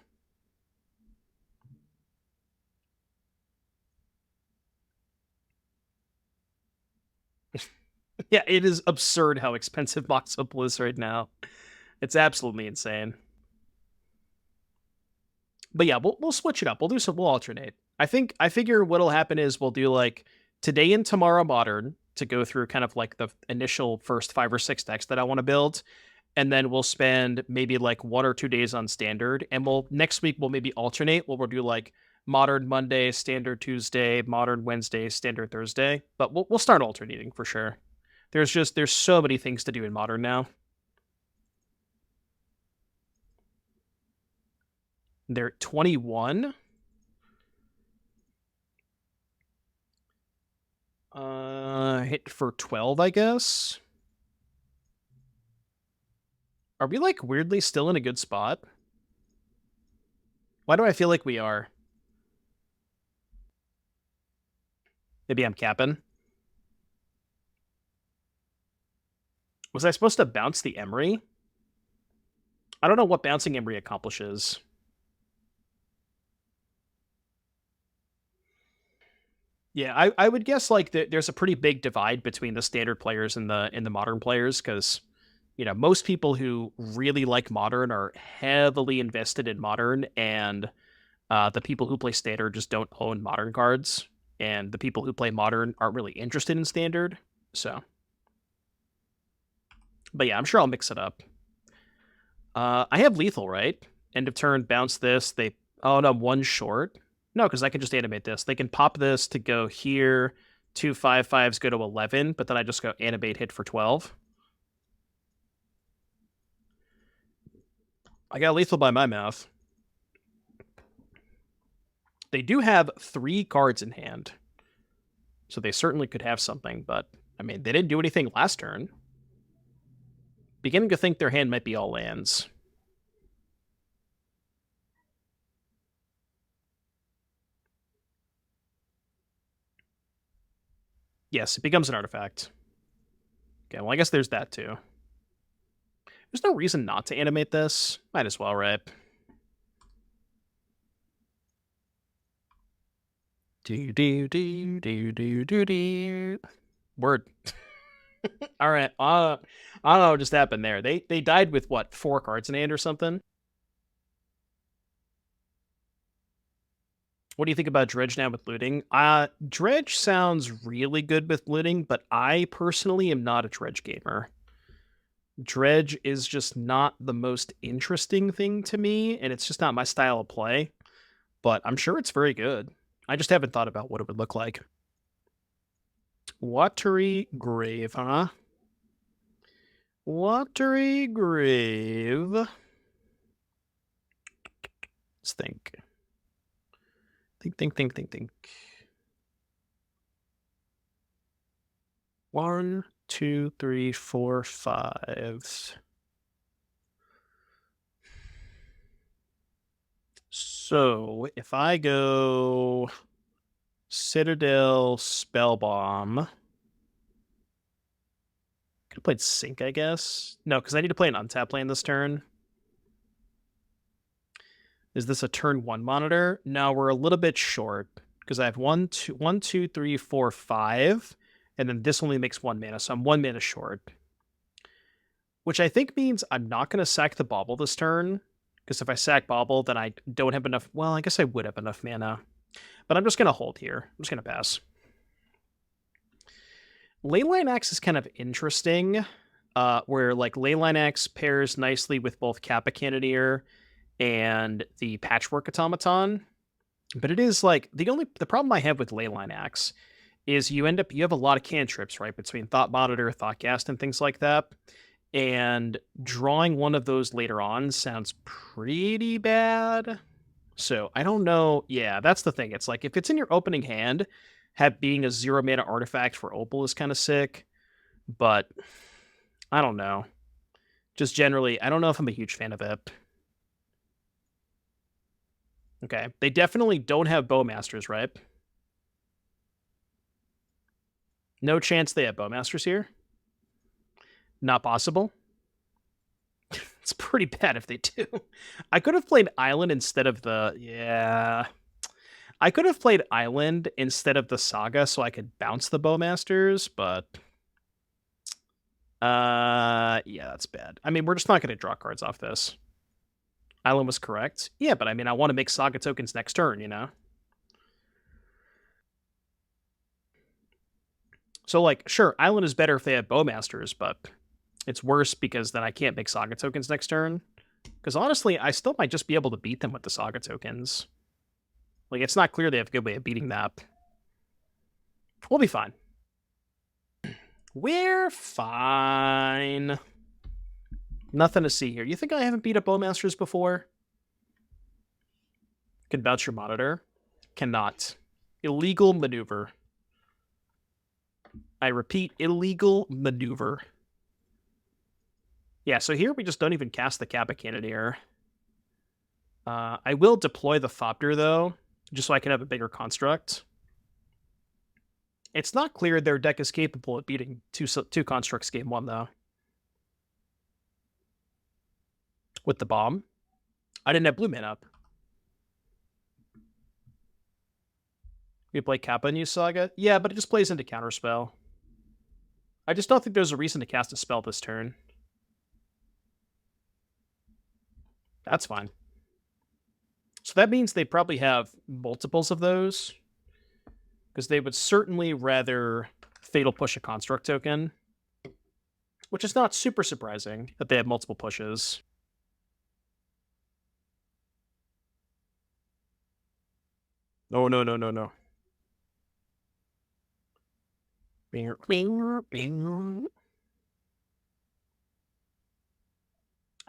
A: Yeah, it is absurd how expensive Mox Opal is right now. It's absolutely insane. But yeah, we'll switch it up. We'll alternate. I figure what'll happen is we'll do like today and tomorrow modern to go through kind of like the initial first 5 or 6 decks that I want to build. And then we'll spend maybe like 1 or 2 days on standard. And next week we'll maybe alternate. We'll do like modern Monday, standard Tuesday, modern Wednesday, standard Thursday. But we'll start alternating for sure. There's so many things to do in modern now. They're 21. Hit for 12, I guess. Are we like weirdly still in a good spot? Why do I feel like we are? Maybe I'm capping. Was I supposed to bounce the Emry? I don't know what bouncing Emry accomplishes. Yeah, I would guess like there's a pretty big divide between the standard players and the modern players, because most people who really like modern are heavily invested in modern, and the people who play standard just don't own modern cards, and the people who play modern aren't really interested in standard. So, but yeah, I'm sure I'll mix it up. I have lethal, right? End of turn, bounce this. Oh no, one short. No, because I can just animate this. They can pop this to go here. 2 5/5s go to 11, but then I just go animate hit for 12. I got lethal by my mouth. They do have 3 cards in hand, so they certainly could have something, but I mean, they didn't do anything last turn. Beginning to think their hand might be all lands. Yes, it becomes an artifact. Okay, well, I guess there's that too. There's no reason not to animate this. Might as well, right? Word. All right. I don't know what just happened there. They died with what, 4 cards in hand or something? What do you think about Dredge now with looting? Dredge sounds really good with looting, but I personally am not a Dredge gamer. Dredge is just not the most interesting thing to me, and it's just not my style of play. But I'm sure it's very good. I just haven't thought about what it would look like. Watery Grave, huh? Watery Grave. Let's think. Think. 1, 2, 3, 4, 5. So if I go Citadel Spellbomb, could have played Sync, I guess. No, because I need to play an untap land this turn. Is this a turn 1 monitor? No, we're a little bit short because I have 1, 2, 3, 4, 5, and then this only makes 1 mana, so I'm 1 mana short. Which I think means I'm not going to sack the Bauble this turn, because if I sack Bauble, then I don't have enough. Well, I guess I would have enough mana, but I'm just going to hold here. I'm just going to pass. Leyline Axe is kind of interesting, where like Leyline Axe pairs nicely with both Kappa Cannoneer and the Patchwork Automaton, but it is like the problem I have with Leyline Axe is you have a lot of cantrips, right, between Thought Monitor, Thoughtcast, and things like that, and drawing one of those later on sounds pretty bad. So I don't know. Yeah, that's the thing. It's like if it's in your opening hand, being a 0 mana artifact for Opal is kind of sick, but I don't know. Just generally, I don't know if I'm a huge fan of it. Okay, they definitely don't have Bowmasters, right? No chance they have Bowmasters here? Not possible? It's pretty bad if they do. I could have played Island instead of the... Yeah. I could have played Island instead of the Saga so I could bounce the Bowmasters, but... Yeah, Yeah, that's bad. I mean, we're just not going to draw cards off this. Island was correct. Yeah, but I mean, I want to make Saga tokens next turn, you know? So, like, sure, Island is better if they have Bowmasters, but it's worse because then I can't make Saga tokens next turn. Because honestly, I still might just be able to beat them with the Saga tokens. Like, it's not clear they have a good way of beating that. We'll be fine. We're fine. Nothing to see here. You think I haven't beat up Bowmasters before? Can vouch your monitor. Cannot. Illegal maneuver. I repeat, illegal maneuver. Yeah, so here we just don't even cast the Kappa Cannoneer. I will deploy the Thoughtcast, though, just so I can have a bigger construct. It's not clear their deck is capable of beating two constructs game one, though. With the bomb. I didn't have blue mana up. We play Kappa and use Saga? Yeah, but it just plays into Counterspell. I just don't think there's a reason to cast a spell this turn. That's fine. So that means they probably have multiples of those. Because they would certainly rather Fatal Push a Construct token. Which is not super surprising that they have multiple pushes. No, no, no, no, no. I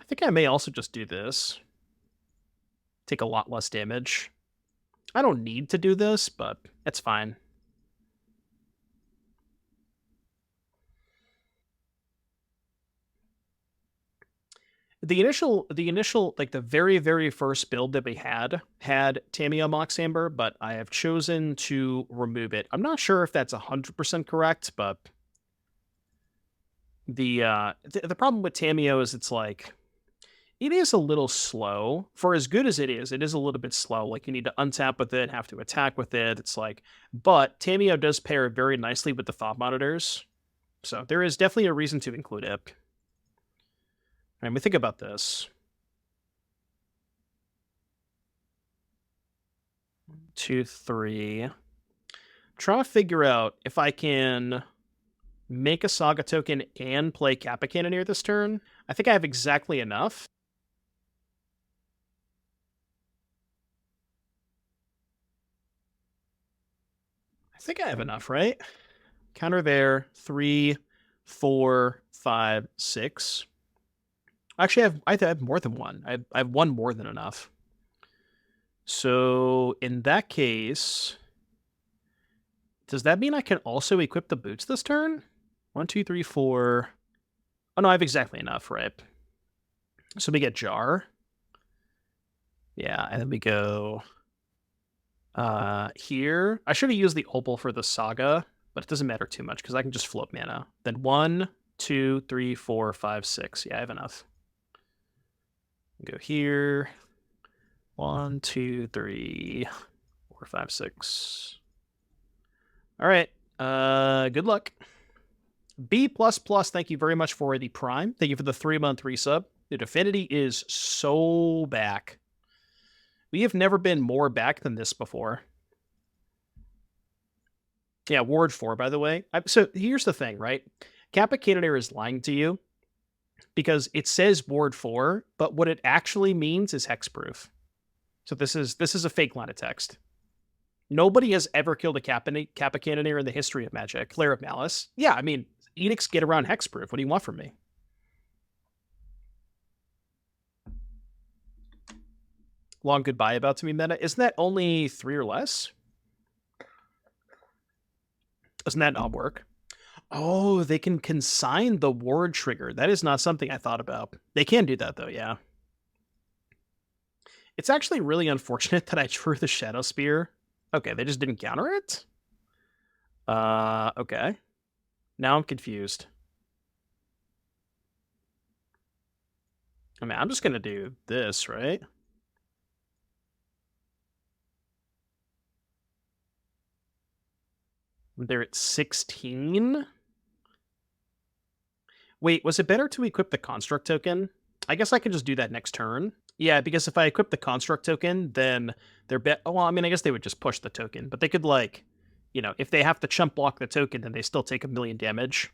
A: think I may also just do this. Take a lot less damage. I don't need to do this, but it's fine. The initial, like the very, very first build that we had Tamiyo Mox Amber, but I have chosen to remove it. I'm not sure if that's 100% correct, but the problem with Tamiyo is it's like, it is a little slow. For as good as it is a little bit slow. Like, you need to untap with it, have to attack with it. It's like, but Tamiyo does pair very nicely with the Thought Monitors. So there is definitely a reason to include it. All right, we think about this. 1, 2, 3. Try to figure out if I can make a Saga token and play Kappa Cannoneer this turn. I think I have exactly enough. I think I have enough, right? Counter there. 3, 4, 5, 6. Actually, I have more than one. I have one more than enough. So in that case, does that mean I can also equip the boots this turn? 1, 2, 3, 4. Oh no, I have exactly enough, right? So we get Jar. Yeah, and then we go here. I should have used the Opal for the Saga, but it doesn't matter too much because I can just float mana. Then 1, 2, 3, 4, 5, 6. Yeah, I have enough. Go here. 1, 2, 3, 4, 5, 6. All right. Good luck. B++, thank you very much for the Prime. Thank you for the 3-month resub. The Affinity is so back. We have never been more back than this before. Yeah, Ward 4, by the way. So here's the thing, right? Kappa Cannoneer is lying to you because it says Ward 4, but what it actually means is hexproof. So this is a fake line of text. Nobody has ever killed a Kappa Cannoneer in the history of Magic. Flare of Malice. Yeah, I mean, edicts get around hexproof. What do you want from me? Long goodbye about to be meta. Isn't that only 3 or less? Doesn't that not work? Oh, they can consign the ward trigger. That is not something I thought about. They can do that, though, yeah. It's actually really unfortunate that I drew the Shadowspear. Okay, they just didn't counter it? Okay. Now I'm confused. I mean, I'm just gonna do this, right? They're at 16? Wait, was it better to equip the construct token? I guess I can just do that next turn. Yeah, because if I equip the construct token, then they're well, I mean, I guess they would just push the token, but they could, like, you know, if they have to chump block the token, then they still take 1,000,000 damage.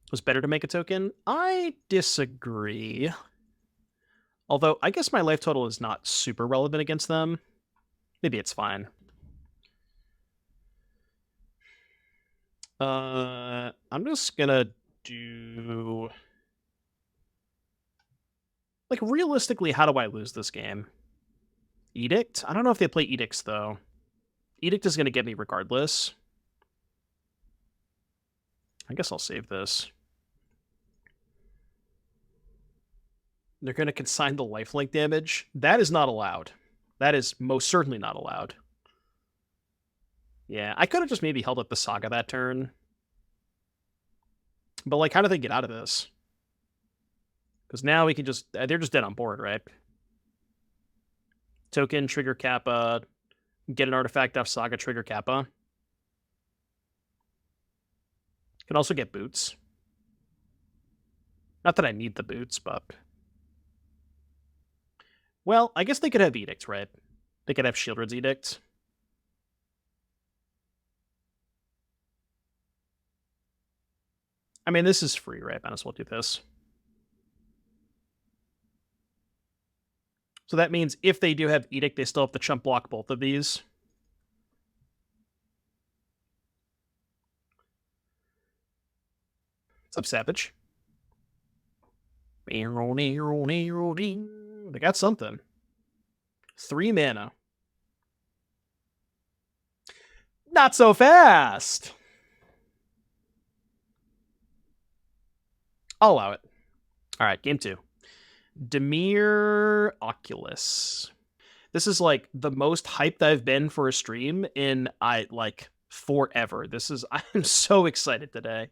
A: It was better to make a token? I disagree. Although, I guess my life total is not super relevant against them. Maybe it's fine. I'm just gonna do... Like, realistically, how do I lose this game? Edict? I don't know if they play Edicts, though. Edict is gonna get me regardless. I guess I'll save this. They're gonna consign the lifelink damage. That is not allowed. That is most certainly not allowed. Yeah, I could have just maybe held up the Saga that turn. But, like, how do they get out of this? Because now we can just... They're just dead on board, right? Token, trigger Kappa. Get an artifact off Saga, trigger Kappa. Can also get boots. Not that I need the boots, but... Well, I guess they could have Edict, right? They could have Shieldred's Edict. I mean, this is free, right? Might as well do this. So that means if they do have Edict, they still have to chump block both of these. What's up, Savage? They got something. 3 mana. Not so fast! I'll allow it. Alright, game 2. Dimir Oculus. This is like the most hyped I've been for a stream in forever. I'm so excited today.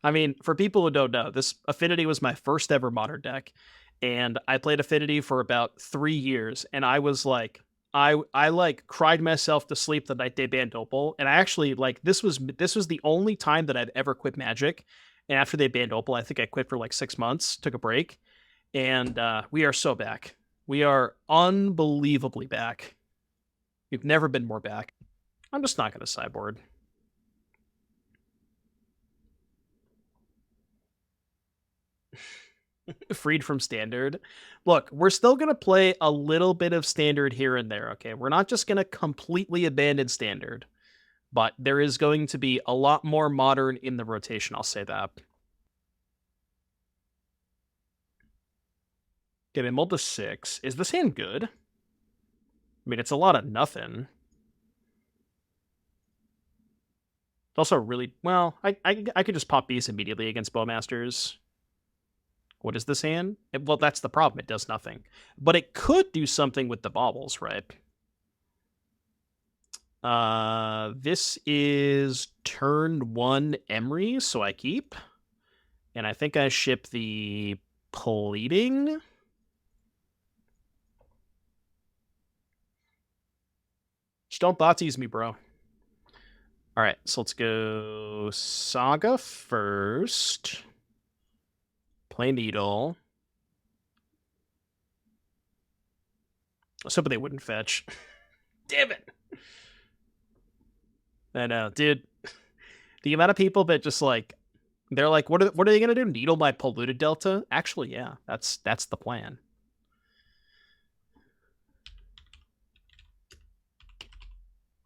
A: I mean, for people who don't know, this Affinity was my first ever Modern deck, and I played Affinity for about 3 years, and I was like, I like cried myself to sleep the night they banned Opal, and I actually like this was the only time that I've ever quit Magic, and after they banned Opal, I think I quit for like 6 months, took a break, and we are so back. We are unbelievably back. We've never been more back. I'm just not going to sideboard. Freed from Standard. Look, we're still going to play a little bit of Standard here and there, okay? We're not just going to completely abandon Standard, but there is going to be a lot more Modern in the rotation, I'll say that. Okay, mulled to 6. Is this hand good? I mean, it's a lot of nothing. It's also really... Well, I could just pop Beast immediately against Bowmasters. What is this hand? Well, that's the problem. It does nothing. But it could do something with the baubles, right? This is turn 1 Emry, so I keep. And I think I ship the Pleading. Just don't Thoughtseize me, bro. Alright, so let's go Saga first. Play Needle. I was hoping they wouldn't fetch. Damn it! I know, dude. The amount of people that just like... They're like, what are they going to do? Needle my Polluted Delta? Actually, yeah, that's the plan.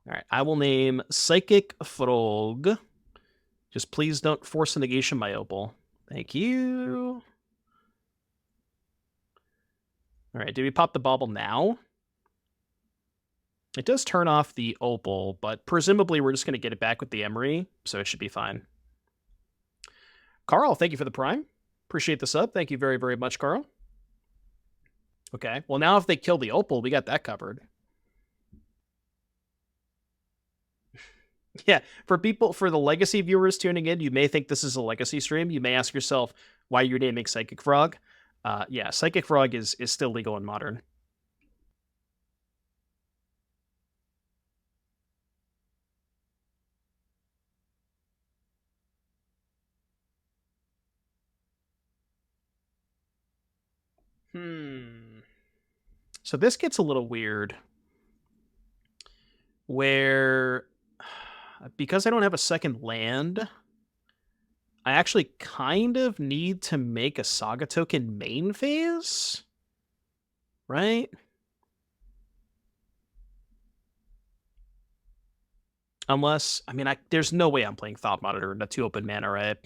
A: All right, I will name Psychic Frog. Just please don't Force of Negation my Opal. Thank you. All right, do we pop the Bauble now? It does turn off the Opal, but presumably we're just going to get it back with the Emry, so it should be fine. Carl, thank you for the Prime. Appreciate the sub. Thank you very, very much, Carl. Okay, well now if they kill the Opal, we got that covered. Yeah, for the Legacy viewers tuning in, you may think this is a Legacy stream. You may ask yourself why you're naming Psychic Frog. Yeah, Psychic Frog is still legal in Modern. So this gets a little weird. Where, because I don't have a second land, I actually kind of need to make a Saga token main phase? Right? Unless, I mean, there's no way I'm playing Thought Monitor into 2 open mana, right?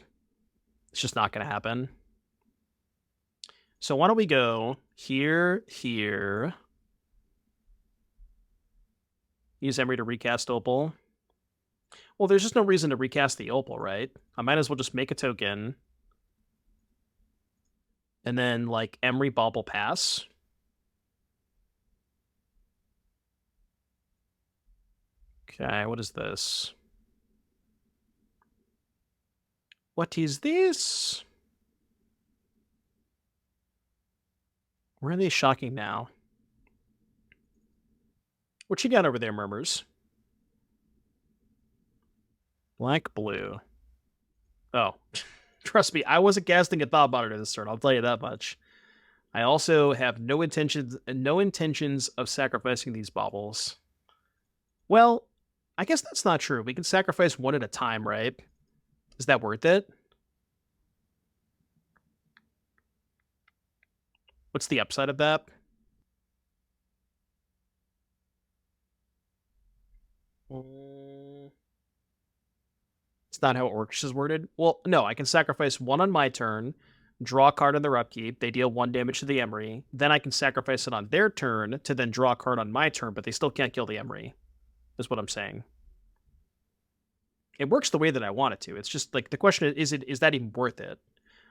A: It's just not going to happen. So why don't we go here, here. Use Emry to recast Opal. Well, there's just no reason to recast the Opal, right? I might as well just make a token. And then, like, Emry Bauble pass. Okay, what is this? What is this? Where are they shocking now? What you got over there, Murmurs? Black, blue. Oh, trust me, I wasn't casting a Thought Monitor this turn, I'll tell you that much. I also have no intentions of sacrificing these baubles. Well, I guess that's not true. We can sacrifice one at a time, right? Is that worth it? What's the upside of that? It's not how Orcish is worded. Well, no, I can sacrifice one on my turn, draw a card on their upkeep, they deal 1 damage to the Emry, then I can sacrifice it on their turn to then draw a card on my turn, but they still can't kill the Emry, is what I'm saying. It works the way that I want it to. It's just, like, the question is that even worth it?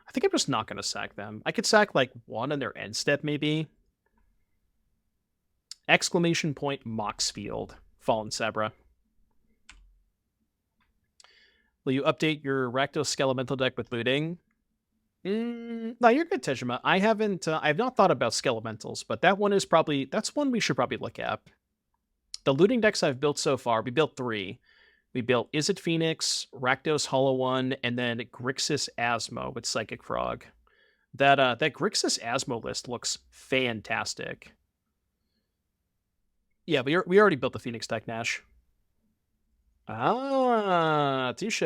A: I think I'm just not going to sack them. I could sack, like, one on their end step, maybe. Exclamation point Moxfield. Fallen Sabra. Will you update your Rakdos Skelemental deck with looting? No, you're good, Tejima. I have not thought about Skelementals, but that's one we should probably look at. The looting decks I've built so far, we built 3. We built Izzet Phoenix, Rakdos Hollow One, and then Grixis Asmo with Psychic Frog. That Grixis Asmo list looks fantastic. Yeah, we already built the Phoenix deck, Nash. Ah, touche.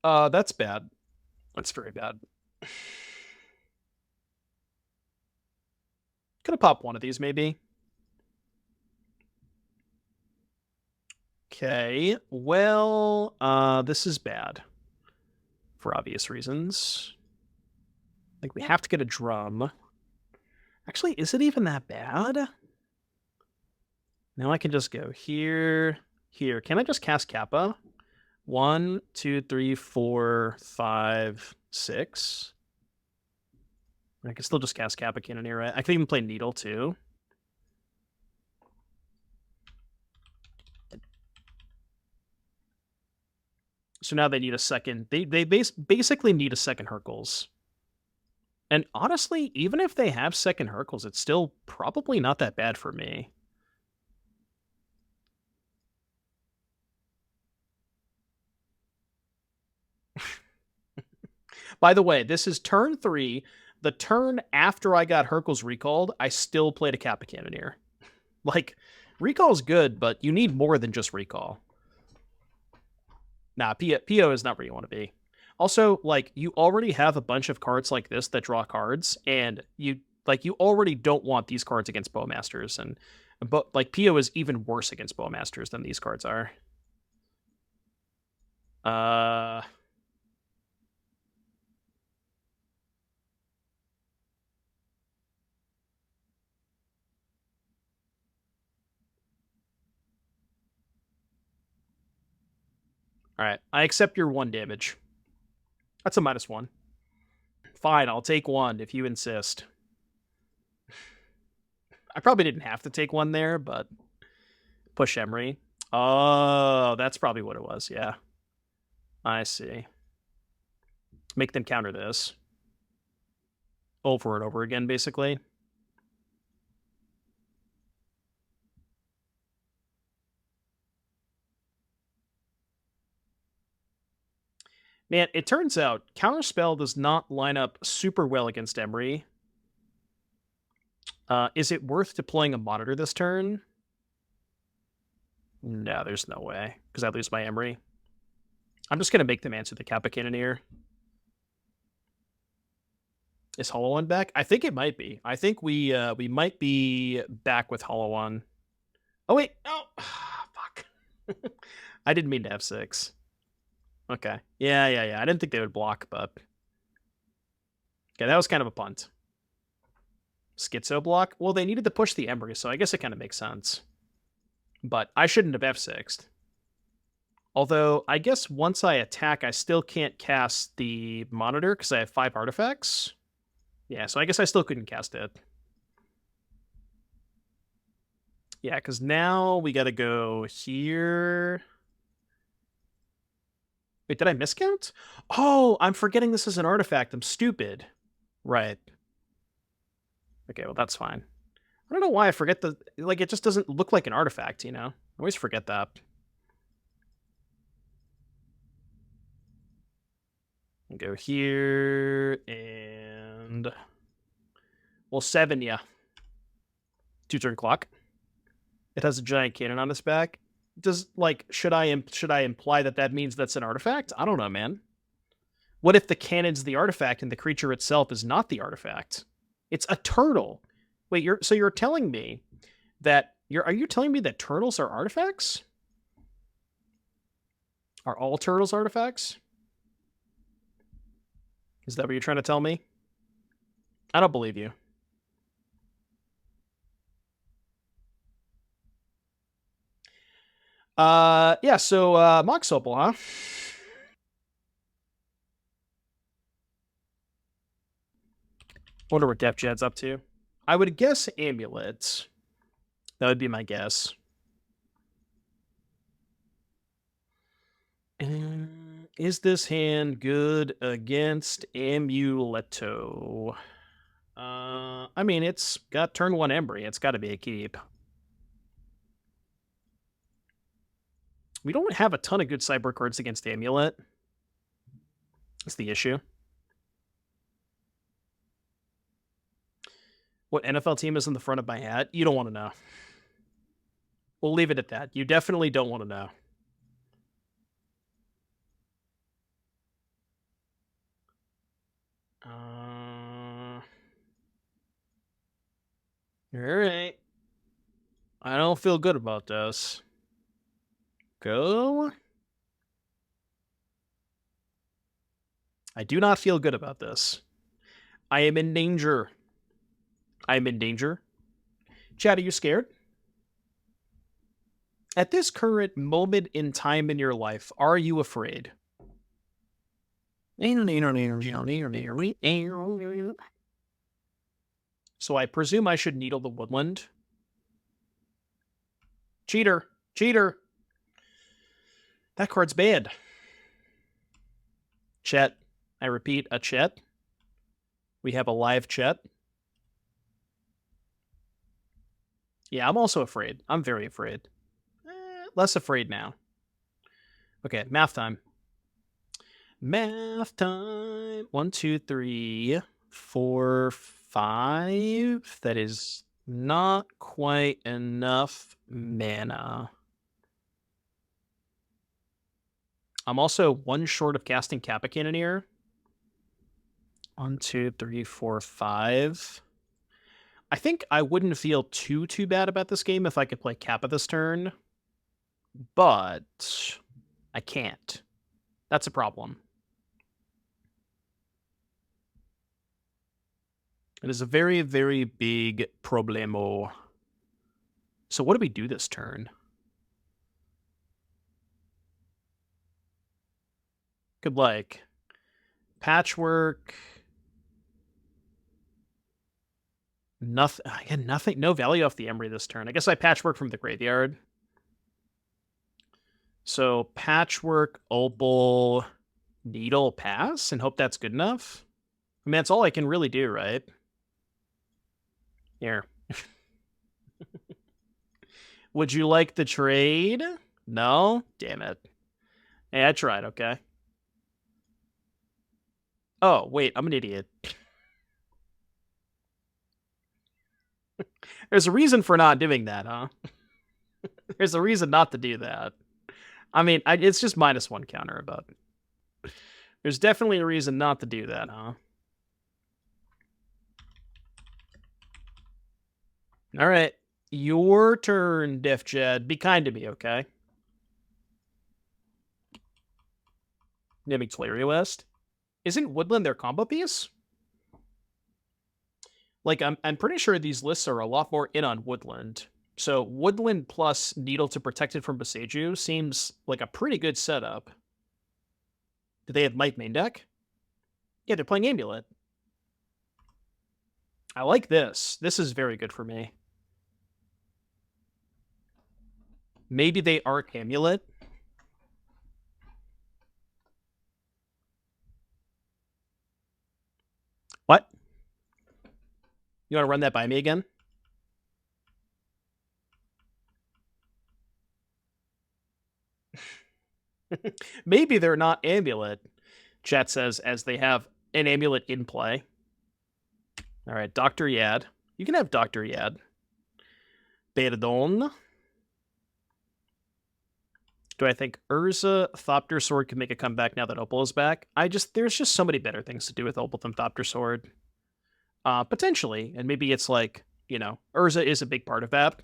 A: That's bad. That's very bad. Could have popped one of these, maybe. Okay, well, this is bad. For obvious reasons. I think we have to get a drum. Actually, is it even that bad? Now I can just go here, here. Can I just cast Kappa? 1, 2, 3, 4, 5, 6. I can still just cast Kappa Cannoneer, right? I can even play Needle, too. So now they need a second. They basically need a second Hercules. And honestly, even if they have second Hercules, it's still probably not that bad for me. By the way, this is turn 3. The turn after I got Hercules recalled, I still played a Kappa Cannoneer. Like, recall's good, but you need more than just recall. Nah, PO is not where you want to be. Also, like, you already have a bunch of cards like this that draw cards, and you already don't want these cards against Bowmasters, but like PO is even worse against Bowmasters than these cards are. Alright, I accept your 1 damage. That's a -1. Fine, I'll take 1 if you insist. I probably didn't have to take 1 there, but push Emry. Oh, that's probably what it was, yeah. I see. Make them counter this. Over and over again, basically. Man, it turns out Counterspell does not line up super well against Emry. Is it worth deploying a monitor this turn? No, there's no way, because I lose my Emry. I'm just going to make them answer the Kappa Cannoneer. Is Hollow One back? I think it might be. I think we might be back with Hollow One. Oh, wait. Oh, fuck. I didn't mean to F6. Okay. Yeah. I didn't think they would block, but... Okay, that was kind of a punt. Schizo block? Well, they needed to push the Emry, so I guess it kind of makes sense. But I shouldn't have F6'd. Although, I guess once I attack, I still can't cast the monitor because I have 5 artifacts. Yeah, so I guess I still couldn't cast it. Yeah, because now we got to go here. Wait, did I miscount? Oh, I'm forgetting this is an artifact. I'm stupid. Right. Okay, well, that's fine. I don't know why I forget the... Like, it just doesn't look like an artifact, you know? I always forget that. Go here, and... Well, 7, yeah. 2-turn clock. It has a giant cannon on its back. Does, like, should I imply that means that's an artifact? I don't know, man. What if the cannon's the artifact and the creature itself is not the artifact? It's a turtle. Wait, you're telling me that are you telling me that turtles are artifacts? Are all turtles artifacts? Is that what you're trying to tell me? I don't believe you. Yeah, so Mox Opal, huh? Wonder what Def Jed's up to. I would guess Amulets. That would be my guess. Is this hand good against Amuleto? I mean, it's got turn 1 Emry. It's got to be a keep. We don't have a ton of good sideboard cards against Amulet. That's the issue. What NFL team is in the front of my hat? You don't want to know. We'll leave it at that. You definitely don't want to know. All right. I don't feel good about this. Go. I do not feel good about this. I am in danger. I am in danger. Chad, are you scared? At this current moment in time in your life, are you afraid? So I presume I should needle the woodland. Cheater! Cheater! That card's banned. Chet. I repeat, a Chet. We have a live Chet. Yeah, I'm also afraid. I'm very afraid. Less afraid now. Okay, math time. Math time. 1, 2, 3, 4, 5. That is not quite enough mana. I'm also 1 short of casting Kappa Cannoneer. 1, 2, 3, 4, 5. I think I wouldn't feel too bad about this game if I could play Kappa this turn, but I can't. That's a problem. It is a very, very big problemo. So what do we do this turn? Could, like, Patchwork. Nothing. Again, nothing. No value off the Emry this turn. I guess I Patchwork from the graveyard. So Patchwork, Opal, Needle, pass, and hope that's good enough. I mean, that's all I can really do, right? Here. Would you like the trade? No? Damn it. Hey, I tried, okay? Oh, wait, I'm an idiot. There's a reason for not doing that, huh? There's a reason not to do that. I mean, it's just -1 counter, but there's definitely a reason not to do that, huh? All right. Your turn, Def Jed. Be kind to me, okay? Naming Clary West. Isn't Woodland their combo piece? Like, I'm pretty sure these lists are a lot more in on Woodland. So Woodland plus Needle to protect it from Boseiju seems like a pretty good setup. Do they have Might main deck? Yeah, they're playing Amulet. I like this. This is very good for me. Maybe they aren't Amulet. What? You want to run that by me again? Maybe they're not Amulet, chat says, as they have an Amulet in play. All right, Dr. Yad. You can have Dr. Yad. Betadon. Do I think Urza Thopter Sword can make a comeback now that Opal is back? There's just so many better things to do with Opal than Thopter Sword. Potentially, and maybe it's like, Urza is a big part of that.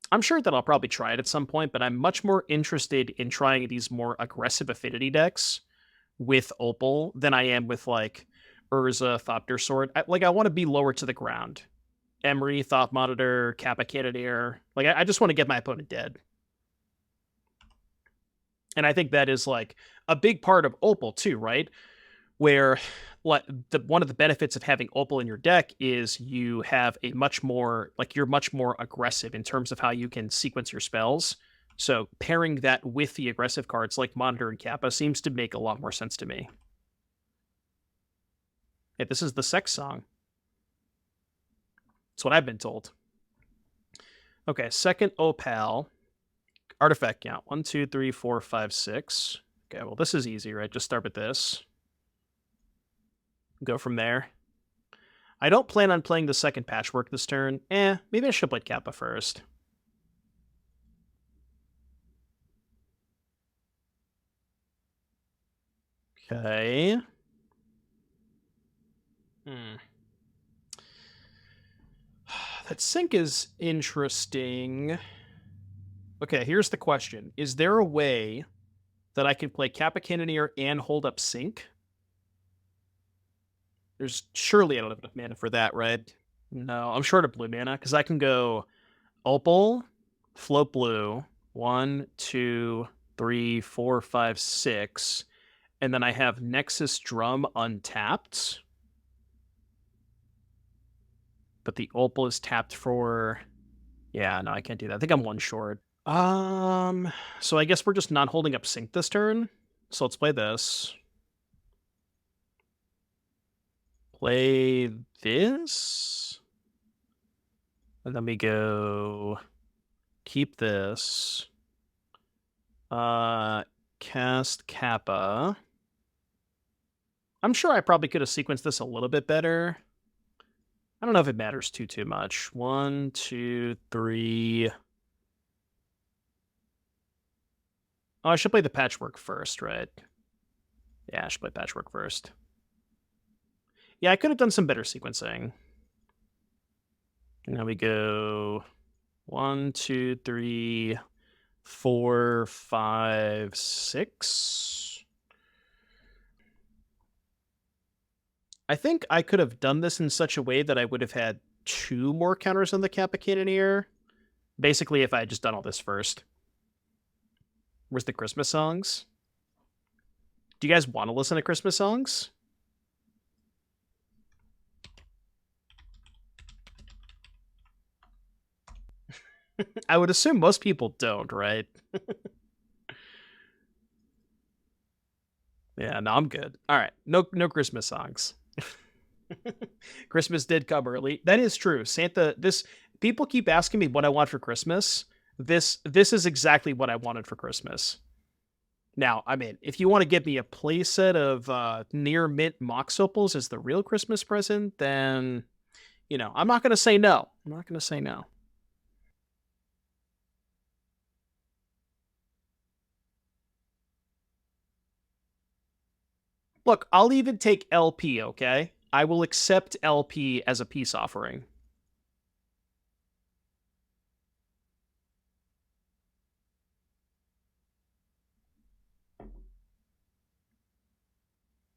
A: I'm sure that I'll probably try it at some point, but I'm much more interested in trying these more aggressive affinity decks with Opal than I am with, like, Urza, Thopter Sword. I want to be lower to the ground. Emry, Thought Monitor, Kappa Cannoneer. Like, I just want to get my opponent dead. And I think that is, like, a big part of Opal, too, right? Where one of the benefits of having Opal in your deck is you have a much more, you're much more aggressive in terms of how you can sequence your spells. So pairing that with the aggressive cards like Monitor and Kappa seems to make a lot more sense to me. Hey, this is the sex song. That's what I've been told. Okay, second Opal. Artifact count. 1, 2, 3, 4, 5, 6. Okay, well, this is easy, right? Just start with this. Go from there. I don't plan on playing the second Patchwork this turn. Maybe I should play Kappa first. Okay. That sync is interesting. Okay, here's the question. Is there a way that I can play Kappa Cannoneer and hold up sync? There's surely I don't have enough mana for that, right? No, I'm short of blue mana because I can go Opal, Float Blue, 1, 2, 3, 4, 5, 6, and then I have Nexus Drum untapped. But the Opal is tapped for... Yeah, no, I can't do that. I think I'm one short. So I guess we're just not holding up sync this turn. So let's play this. Play this. And then we go keep this. Cast Kappa. I'm sure I probably could have sequenced this a little bit better. I don't know if it matters too much. 1, 2, 3. Oh, I should play the Patchwork first, right? Yeah, I should play Patchwork first. Yeah, I could have done some better sequencing. Now we go 1, 2, 3, 4, 5, 6. I think I could have done this in such a way that I would have had 2 more counters on the Kappa Cannoneer. Basically, if I had just done all this first. Where's the Christmas songs? Do you guys want to listen to Christmas songs? I would assume most people don't, right? Yeah, no, I'm good. All right, no Christmas songs. Christmas did come early. That is true. Santa, people keep asking me what I want for Christmas. This is exactly what I wanted for Christmas. Now, I mean, if you want to give me a playset of near mint Mox Opals as the real Christmas present, then you know, I'm not going to say no. I'm not going to say no. Look, I'll even take LP, okay? I will accept LP as a peace offering.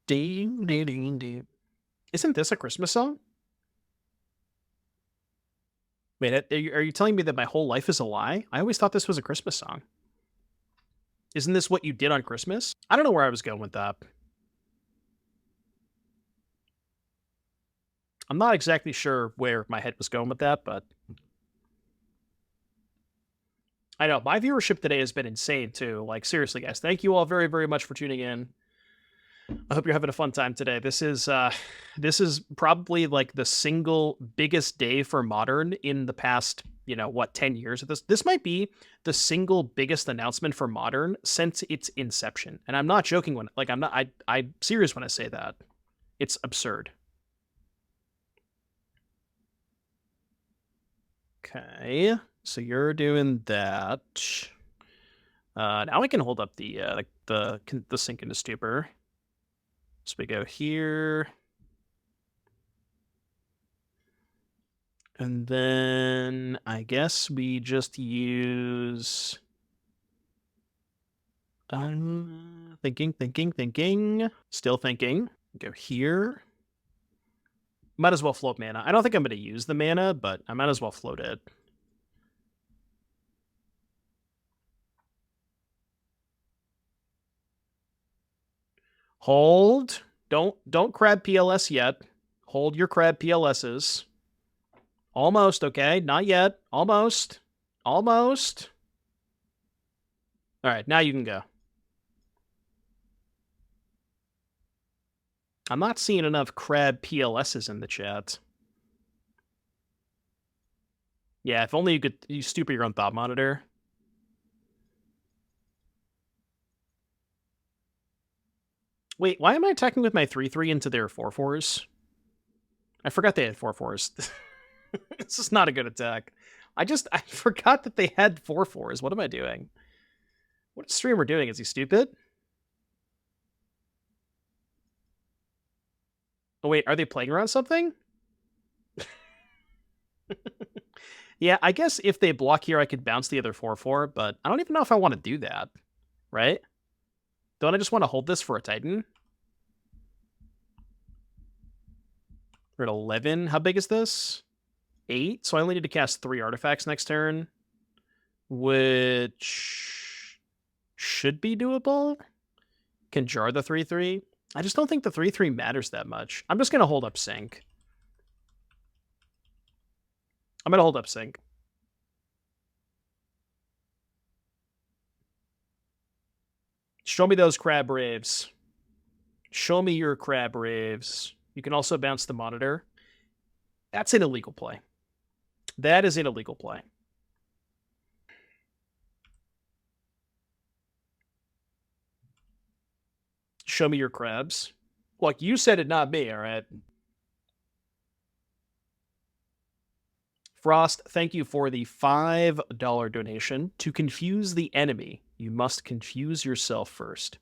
A: Isn't this a Christmas song? Wait, are you telling me that my whole life is a lie? I always thought this was a Christmas song. Isn't this what you did on Christmas? I don't know where I was going with that. I'm not exactly sure where my head was going with that, but I know my viewership today has been insane too. Like, seriously, guys, thank you all very, very much for tuning in. I hope you're having a fun time today. This is probably like the single biggest day for Modern in the past, you know, what, 10 years of this. This might be the single biggest announcement for Modern since its inception. And I'm not joking when, like, I'm serious when I say that. It's absurd. Okay, so you're doing that. Now I can hold up the sink into Stupor. So we go here. And then I guess we just use... thinking. Still thinking. Go here. Might as well float mana. I don't think I'm going to use the mana, but I might as well float it. Hold. Don't crab PLS yet. Hold your crab PLSs. Almost, okay? Not yet. Almost. Almost. All right, now you can go. I'm not seeing enough crab PLSs in the chat. Yeah, if only you could use Stupor your own Thought Monitor. Wait, why am I attacking with my 3/3 into their 4/4s? I forgot they had 4/4s. This is not a good attack. I forgot that they had 4/4s. What am I doing? What is streamer doing? Is he stupid? Oh wait, are they playing around something? Yeah, I guess if they block here, I could bounce the other 4/4, but I don't even know if I want to do that, right? Don't I just want to hold this for a Titan? We're at 11. How big is this? 8. So I only need to cast 3 artifacts next turn, which should be doable. Can jar the 3/3. I just don't think the 3/3 matters that much. I'm just going to hold up Sync. I'm going to hold up Sync. Show me those crab raves. Show me your crab raves. You can also bounce the monitor. That's an illegal play. That is an illegal play. Show me your crabs. Look, you said it, not me, all right? Frost, thank you for the $5 donation. To confuse the enemy, you must confuse yourself first.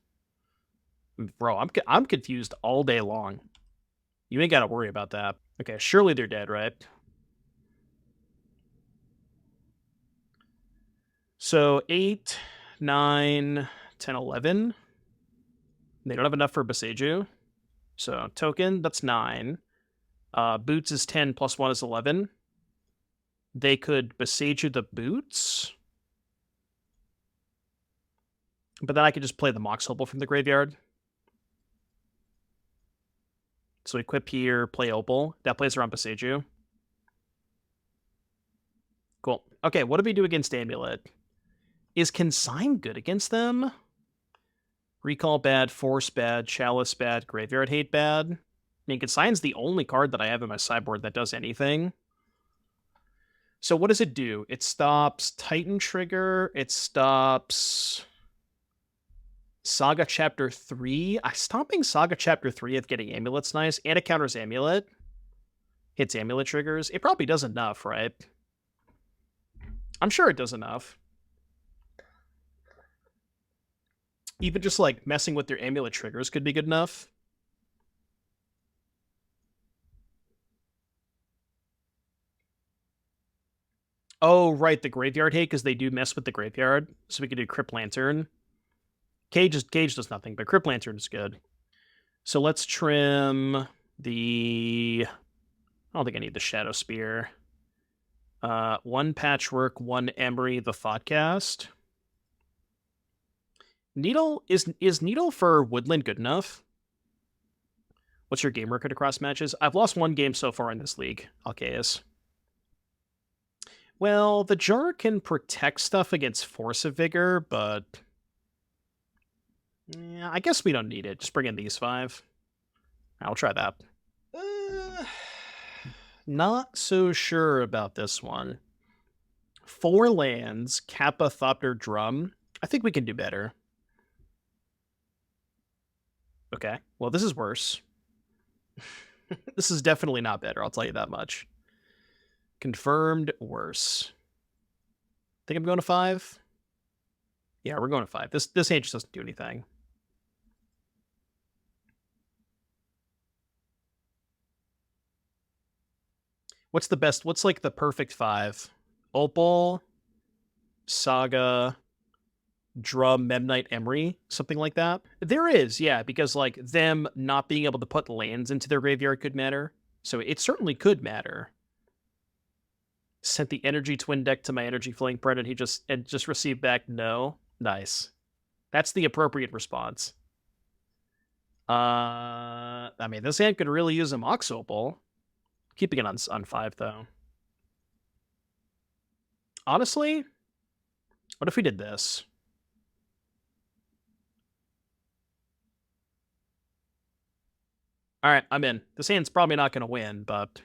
A: Bro, I'm confused all day long. You ain't got to worry about that. Okay, surely they're dead, right? So 8, 9, 10, 11. They don't have enough for Boseiju. So token, that's 9. Boots is 10, plus 1 is 11. They could Boseiju the Boots. But then I could just play the Mox Opal from the graveyard. So equip here, play Opal. That plays around Boseiju. Cool. Okay, what do we do against Amulet? Is Consign good against them? Recall bad, Force bad, Chalice bad, Graveyard Hate bad. I mean, Consign's the only card that I have in my sideboard that does anything. So what does it do? It stops Titan Trigger. It stops Saga Chapter 3. Stopping Saga Chapter 3 of getting Amulet's nice, and it counters Amulet. hits Amulet triggers. It probably does enough, right? I'm sure it does enough. Even just, like, messing with their Amulet triggers could be good enough. Oh, right, the Graveyard hate, because they do mess with the Graveyard. So we could do Crypt Lantern. Cage does nothing, but Crypt Lantern is good. So let's trim the... I don't think I need the Shadowspear. 1 Patchwork, 1 Emry, the Thoughtcast. Needle, is Needle for Woodland good enough? What's your game record across matches? I've lost 1 game so far in this league, Alcaeus. Well, the Jar can protect stuff against Force of Vigor, but... yeah, I guess we don't need it. Just bring in these 5. I'll try that. Not so sure about this one. 4 lands, Kappa Cannoneer Drum. I think we can do better. Okay, well, this is worse. This is definitely not better, I'll tell you that much. Confirmed worse. Think I'm going to 5? Yeah, we're going to 5. This hand just doesn't do anything. What's the best? What's like the perfect 5? Opal, Saga, Drum, Memnite, Emry, something like that. There is, yeah, because like them not being able to put lands into their graveyard could matter. So it certainly could matter. Sent the Energy Twin deck to my Energy Flame Predator. He just received back no. Nice. That's the appropriate response. I mean, this hand could really use a Mox Opal. Keeping it on 5, though. Honestly, what if we did this? All right, I'm in. This hand's probably not going to win, but...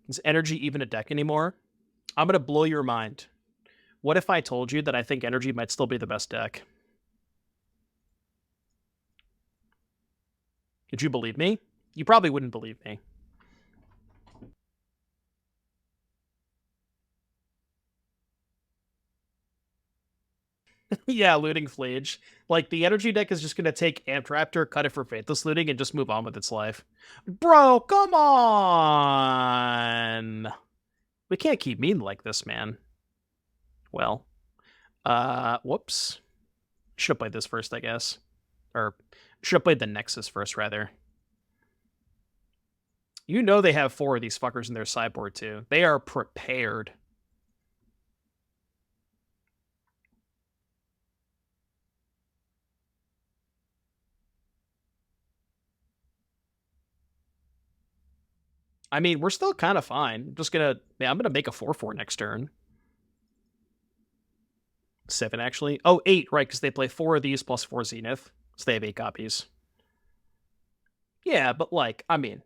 A: is Energy even a deck anymore? I'm going to blow your mind. What if I told you that I think Energy might still be the best deck? Could you believe me? You probably wouldn't believe me. Yeah, Looting Flage. Like, the Energy deck is just going to take Amped Raptor, cut it for Faithless Looting, and just move on with its life. Bro, come on! We can't keep mean like this, man. Well. Whoops. Should have played this first, I guess. Or, should have played the Nexus first, rather. You know they have 4 of these fuckers in their sideboard, too. They are prepared. I mean, we're still kind of fine. I'm gonna make a 4/4 next turn. 7, actually. Oh, 8, right, because they play 4 of these plus 4 Zenith. So they have 8 copies. Yeah, but like, I mean,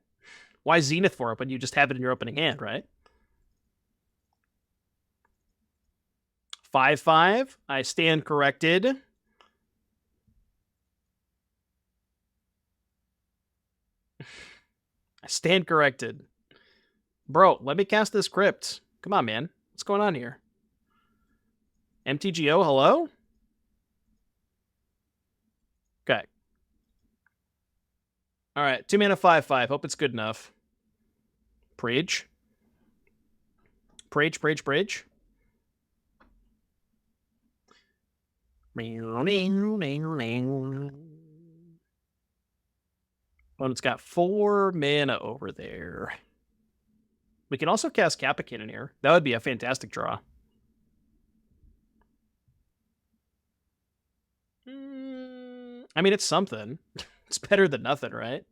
A: why Zenith for it when you just have it in your opening hand, right? 5/5. I stand corrected. I stand corrected. Bro, let me cast this Crypt. Come on, man. What's going on here? MTGO, hello? Okay. Alright, 2 mana 5/5. Hope it's good enough. Prage. Prage. Well, it's got 4 mana over there. We can also cast Kappa Cannoneer. That would be a fantastic draw. I mean, it's something. It's better than nothing, right?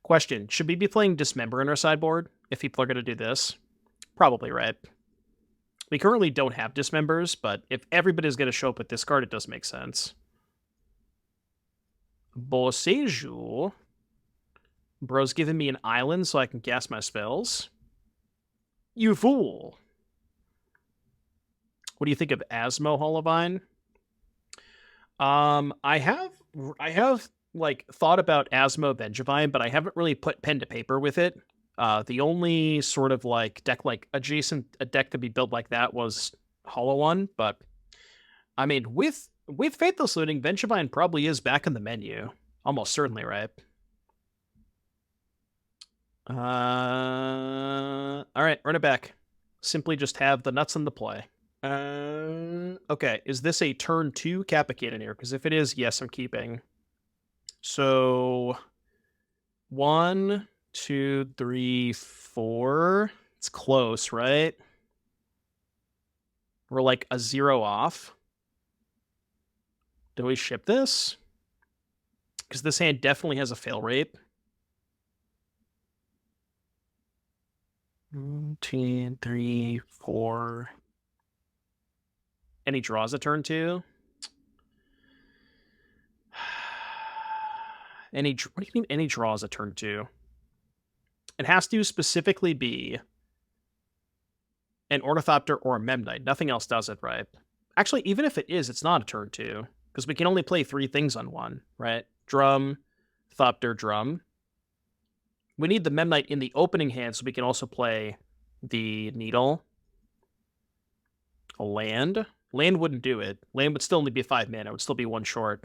A: Question, should we be playing Dismember in our sideboard if people are going to do this? Probably, right? We currently don't have Dismembers, but if everybody's going to show up with this card, it does make sense. Boseju. Bro's giving me an island so I can cast my spells. You fool. What do you think of Asmo Hollowvine? I have like thought about Asmo Vengevine, but I haven't really put pen to paper with it. The only sort of like deck like adjacent a deck to be built like that was Hollow One, but I mean with Faithless Looting, Vengevine probably is back in the menu. Almost certainly, right? All right, run it back. Simply just have the nuts in the play. Okay, is this a turn 2 Kappa Cannoneer? Because if it is, yes, I'm keeping. So 1, 2, 3, 4. It's close, right? We're like a 0 off. Do we ship this? Because this hand definitely has a fail rate. 1, 2, 3, 4. And he draws a turn 2. What do you mean any draws a turn 2? It has to specifically be an Ornithopter or a Memnite. Nothing else does it, right? Actually, even if it is, it's not a turn 2. Because we can only play 3 things on one, right? Drum, Thopter, Drum. We need the Memnite in the opening hand so we can also play the Needle. A land. Land wouldn't do it. Land would still only be 5 mana. It would still be 1 short.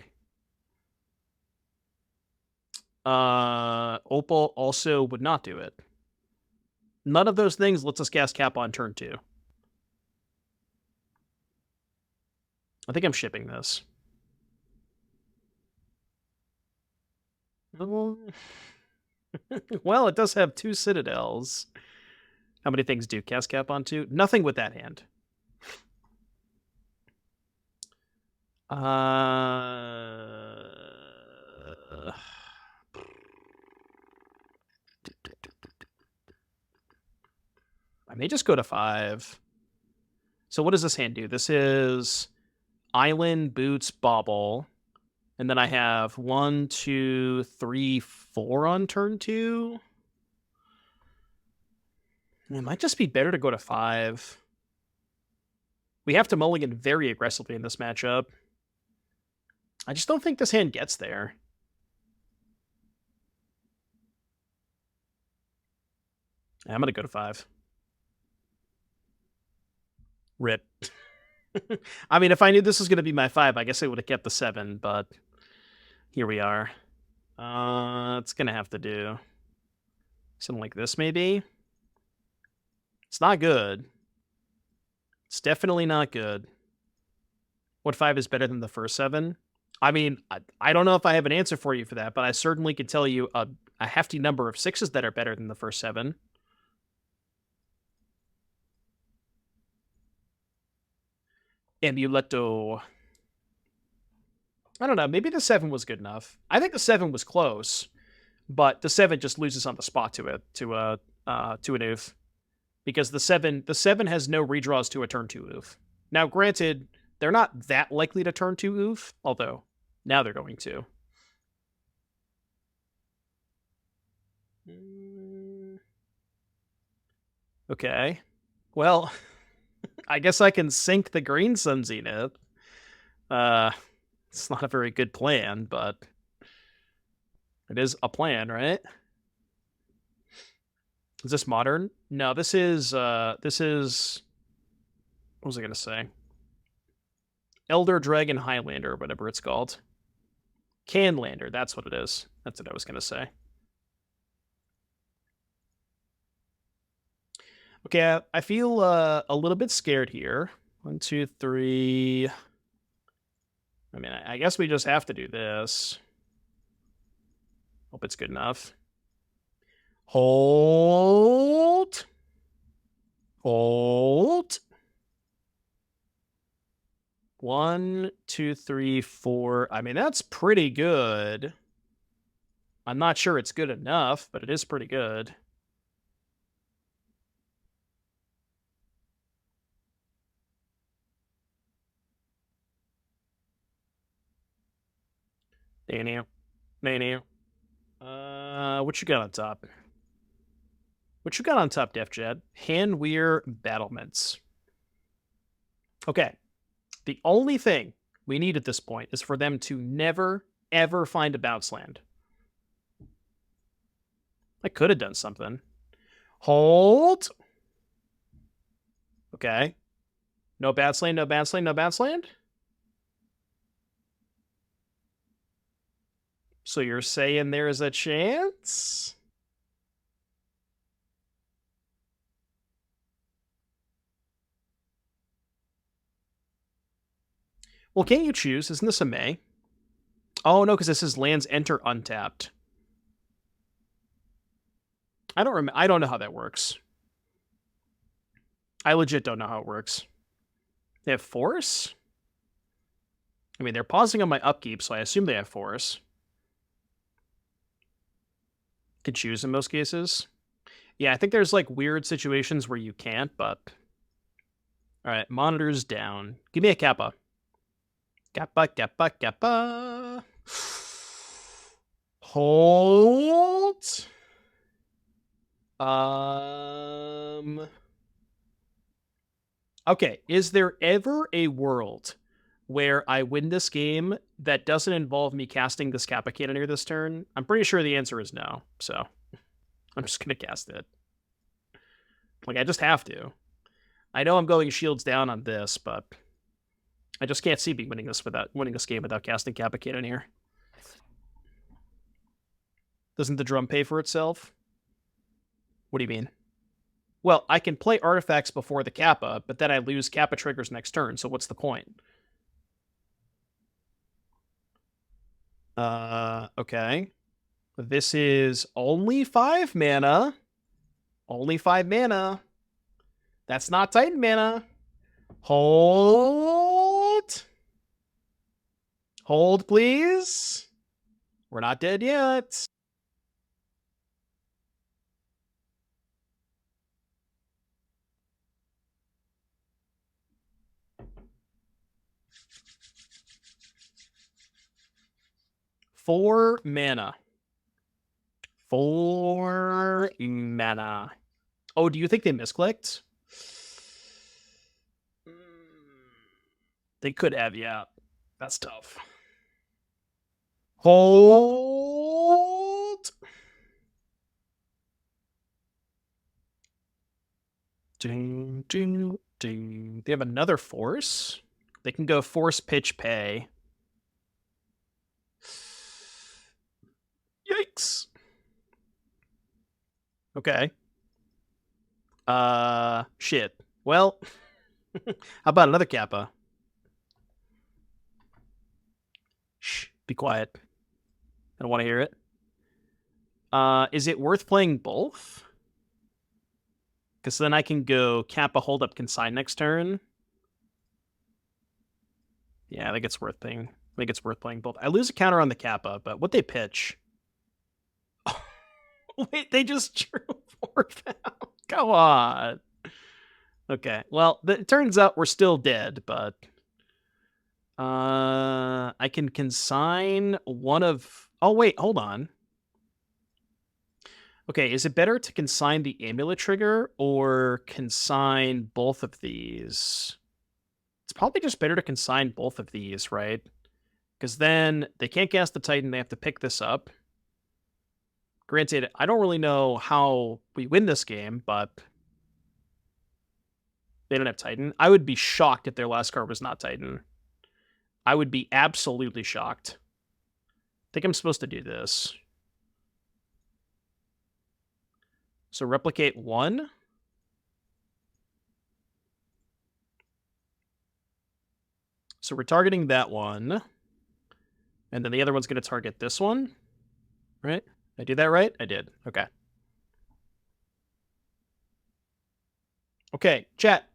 A: Opal also would not do it. None of those things lets us cast Kappa on turn 2. I think I'm shipping this. Well, it does have 2 Citadels. How many things do cast Kappa on 2? Nothing with that hand. I may just go to 5. So what does this hand do? This is Island, Boots, Bauble. And then I have 1, 2, 3, 4 on turn 2. It might just be better to go to 5. We have to mulligan very aggressively in this matchup. I just don't think this hand gets there. I'm going to go to 5. Rip. I mean, if I knew this was going to be my 5, I guess I would have kept the 7, but here we are. It's going to have to do something like this, maybe. It's not good. It's definitely not good. What 5 is better than the first 7? I mean, I don't know if I have an answer for you for that, but I certainly could tell you a hefty number of 6s that are better than the first 7. Amuleto. I don't know. Maybe the 7 was good enough. I think the 7 was close, but the 7 just loses on the spot to an oof, because the 7 has no redraws to a turn 2 oof. Now, granted, they're not that likely to turn 2 oof, although now they're going to. Okay. Well, I guess I can sink the Green Sun Zenith. It's not a very good plan, but it is a plan, right? Is this modern? No, this is what was I gonna say? Elder Dragon Highlander, whatever it's called. Canlander, that's what it is. That's what I was gonna say. Okay, I feel a little bit scared here. 1, 2, 3. I mean, I guess we just have to do this. Hope it's good enough. Hold. Hold. 1, 2, 3, 4. I mean, that's pretty good. I'm not sure it's good enough, but it is pretty good. Nanu. What you got on top? What you got on top, Def Jed? Handweir Battlements. Okay. The only thing we need at this point is for them to never, ever find a bounce land. I could have done something. Hold. Okay. No bounce land, no bounce land, no bounce land? So you're saying there's a chance? Well, can't you choose? Isn't this a May? Oh, no, because this is lands enter untapped. I don't know how that works. I legit don't know how it works. They have Force? I mean, they're pausing on my upkeep, so I assume they have Force. Could choose in most cases. Yeah, I think there's like weird situations where you can't, but... Alright, monitors down. Give me a Kappa. Kappa, Kappa, Kappa. Hold. Okay, is there ever a world where I win this game that doesn't involve me casting this Kappa Cannoneer this turn? I'm pretty sure the answer is no, so I'm just gonna cast it. Like, I just have to. I know I'm going shields down on this, but I just can't see me winning this game without casting Kappa Cannoneer. Doesn't the drum pay for itself? What do you mean? Well, I can play artifacts before the Kappa, but then I lose Kappa triggers next turn, so what's the point? Okay. This is only 5 mana. Only 5 mana. That's not Titan mana. Hold. Hold, please. We're not dead yet. Four mana. 4 mana. Oh, do you think they misclicked? They could have, yeah. That's tough. Hold. Ding, ding, ding. They have another force. They can go force pitch pay. Yikes. Okay. Shit. Well, how about another Kappa? Shh, be quiet. I don't want to hear it. Is it worth playing both? Because then I can go Kappa hold up consign next turn. Yeah, I think it's worth playing. I think it's worth playing both. I lose a counter on the Kappa, but what they pitch? Wait, they just drew 4 down. Come on. Okay, well, it turns out we're still dead, but I can consign one of... Oh, wait, hold on. Okay, is it better to consign the Amulet trigger or consign both of these? It's probably just better to consign both of these, right? Because then they can't cast the Titan, they have to pick this up. Granted, I don't really know how we win this game, but they don't have Titan. I would be shocked if their last card was not Titan. I would be absolutely shocked. I think I'm supposed to do this. So replicate 1. So we're targeting that one. And then the other one's going to target this one. Right? Did I do that right? I did. Okay. Okay, chat.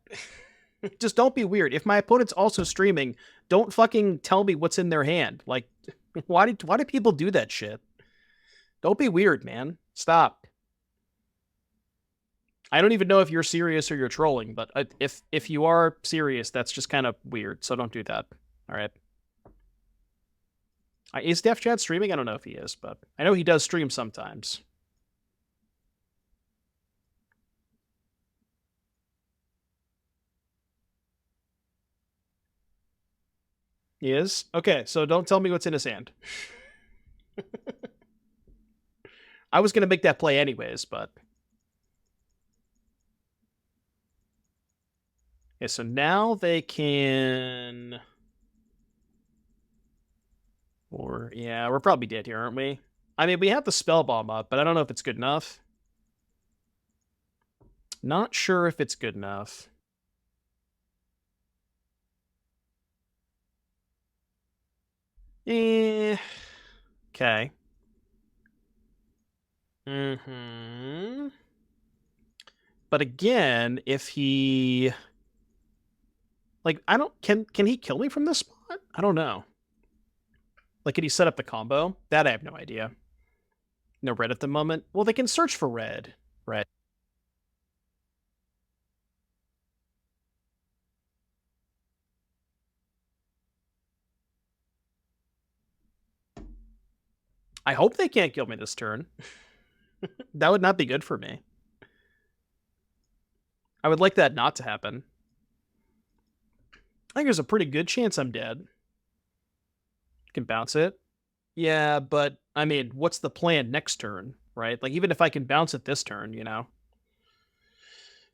A: Just don't be weird. If my opponent's also streaming, don't fucking tell me what's in their hand. Like, why do people do that shit? Don't be weird, man. Stop. I don't even know if you're serious or you're trolling, but if you are serious, that's just kind of weird. So don't do that. All right. Is Def Chat streaming? I don't know if he is, but I know he does stream sometimes. He is? Okay, so don't tell me what's in his hand. I was going to make that play anyways, but... Okay, so now they can... Or, yeah, we're probably dead here, aren't we? I mean, we have the Spellbomb up, but I don't know if it's good enough. Not sure if it's good enough. Okay. But again, if he... Like, I don't... Can he kill me from this spot? I don't know. Like, can he set up the combo? That I have no idea. No red at the moment? Well, they can search for red. Red. I hope they can't kill me this turn. That would not be good for me. I would like that not to happen. I think there's a pretty good chance I'm dead. Can bounce it. Yeah, but, I mean, what's the plan next turn, right? Like, even if I can bounce it this turn, you know?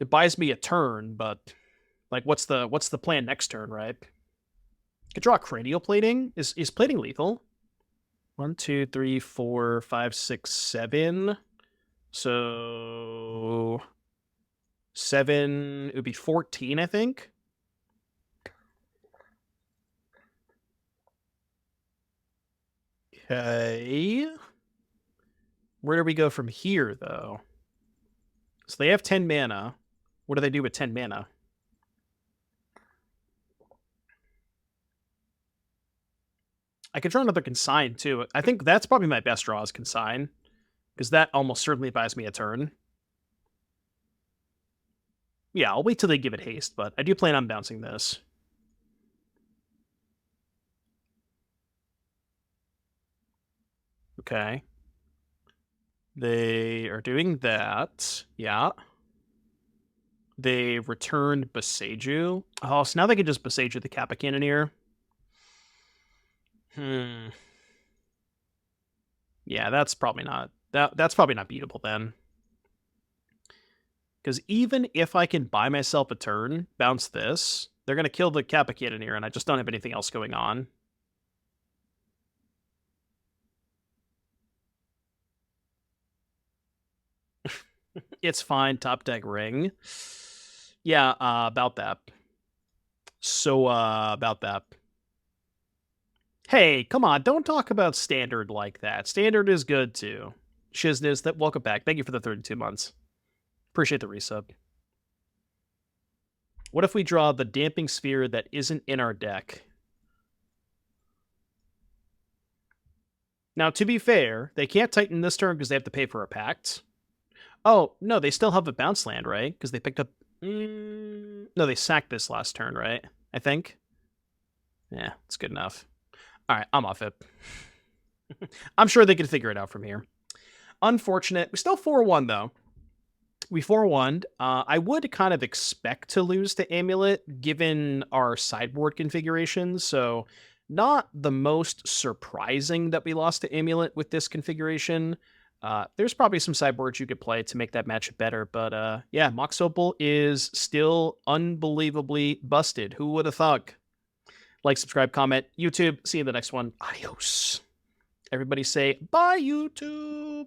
A: It buys me a turn, but, like, what's the plan next turn, right? Could draw Cranial Plating. Is plating lethal? 1, 2, 3, 4, 5, 6, 7. So 7, it would be 14, I think. Okay. Where do we go from here, though? So they have 10 mana. What do they do with 10 mana? I could draw another Consign, too. I think that's probably my best draw is Consign, because that almost certainly buys me a turn. Yeah, I'll wait till they give it haste, but I do plan on bouncing this. Okay. They are doing that. Yeah. They returned Boseiju. Oh, so now they can just Boseiju the Kappa Cannoneer. Yeah, that's probably not... That's probably not beatable then. Because even if I can buy myself a turn, bounce this, they're going to kill the Kappa Cannoneer, and I just don't have anything else going on. It's fine, top deck ring. Yeah, about that. So, about that. Hey, come on, don't talk about Standard like that. Standard is good, too. Shizniz, welcome back. Thank you for the 32 months. Appreciate the resub. What if we draw the Damping Sphere that isn't in our deck? Now, to be fair, they can't Titan this turn because they have to pay for a Pact. Oh, no, they still have a bounce land, right? Because they picked up... No, they sacked this last turn, right? I think. Yeah, it's good enough. All right, I'm off it. I'm sure they can figure it out from here. Unfortunate. We still 4-1, though. We 4-1'd. I would kind of expect to lose to Amulet, given our sideboard configuration, so not the most surprising that we lost to Amulet with this configuration. There's probably some sideboards you could play to make that matchup better, but yeah, Mox Opal is still unbelievably busted. Who would have thought? Like, subscribe, comment, YouTube. See you in the next one. Adios. Everybody say, bye, YouTube.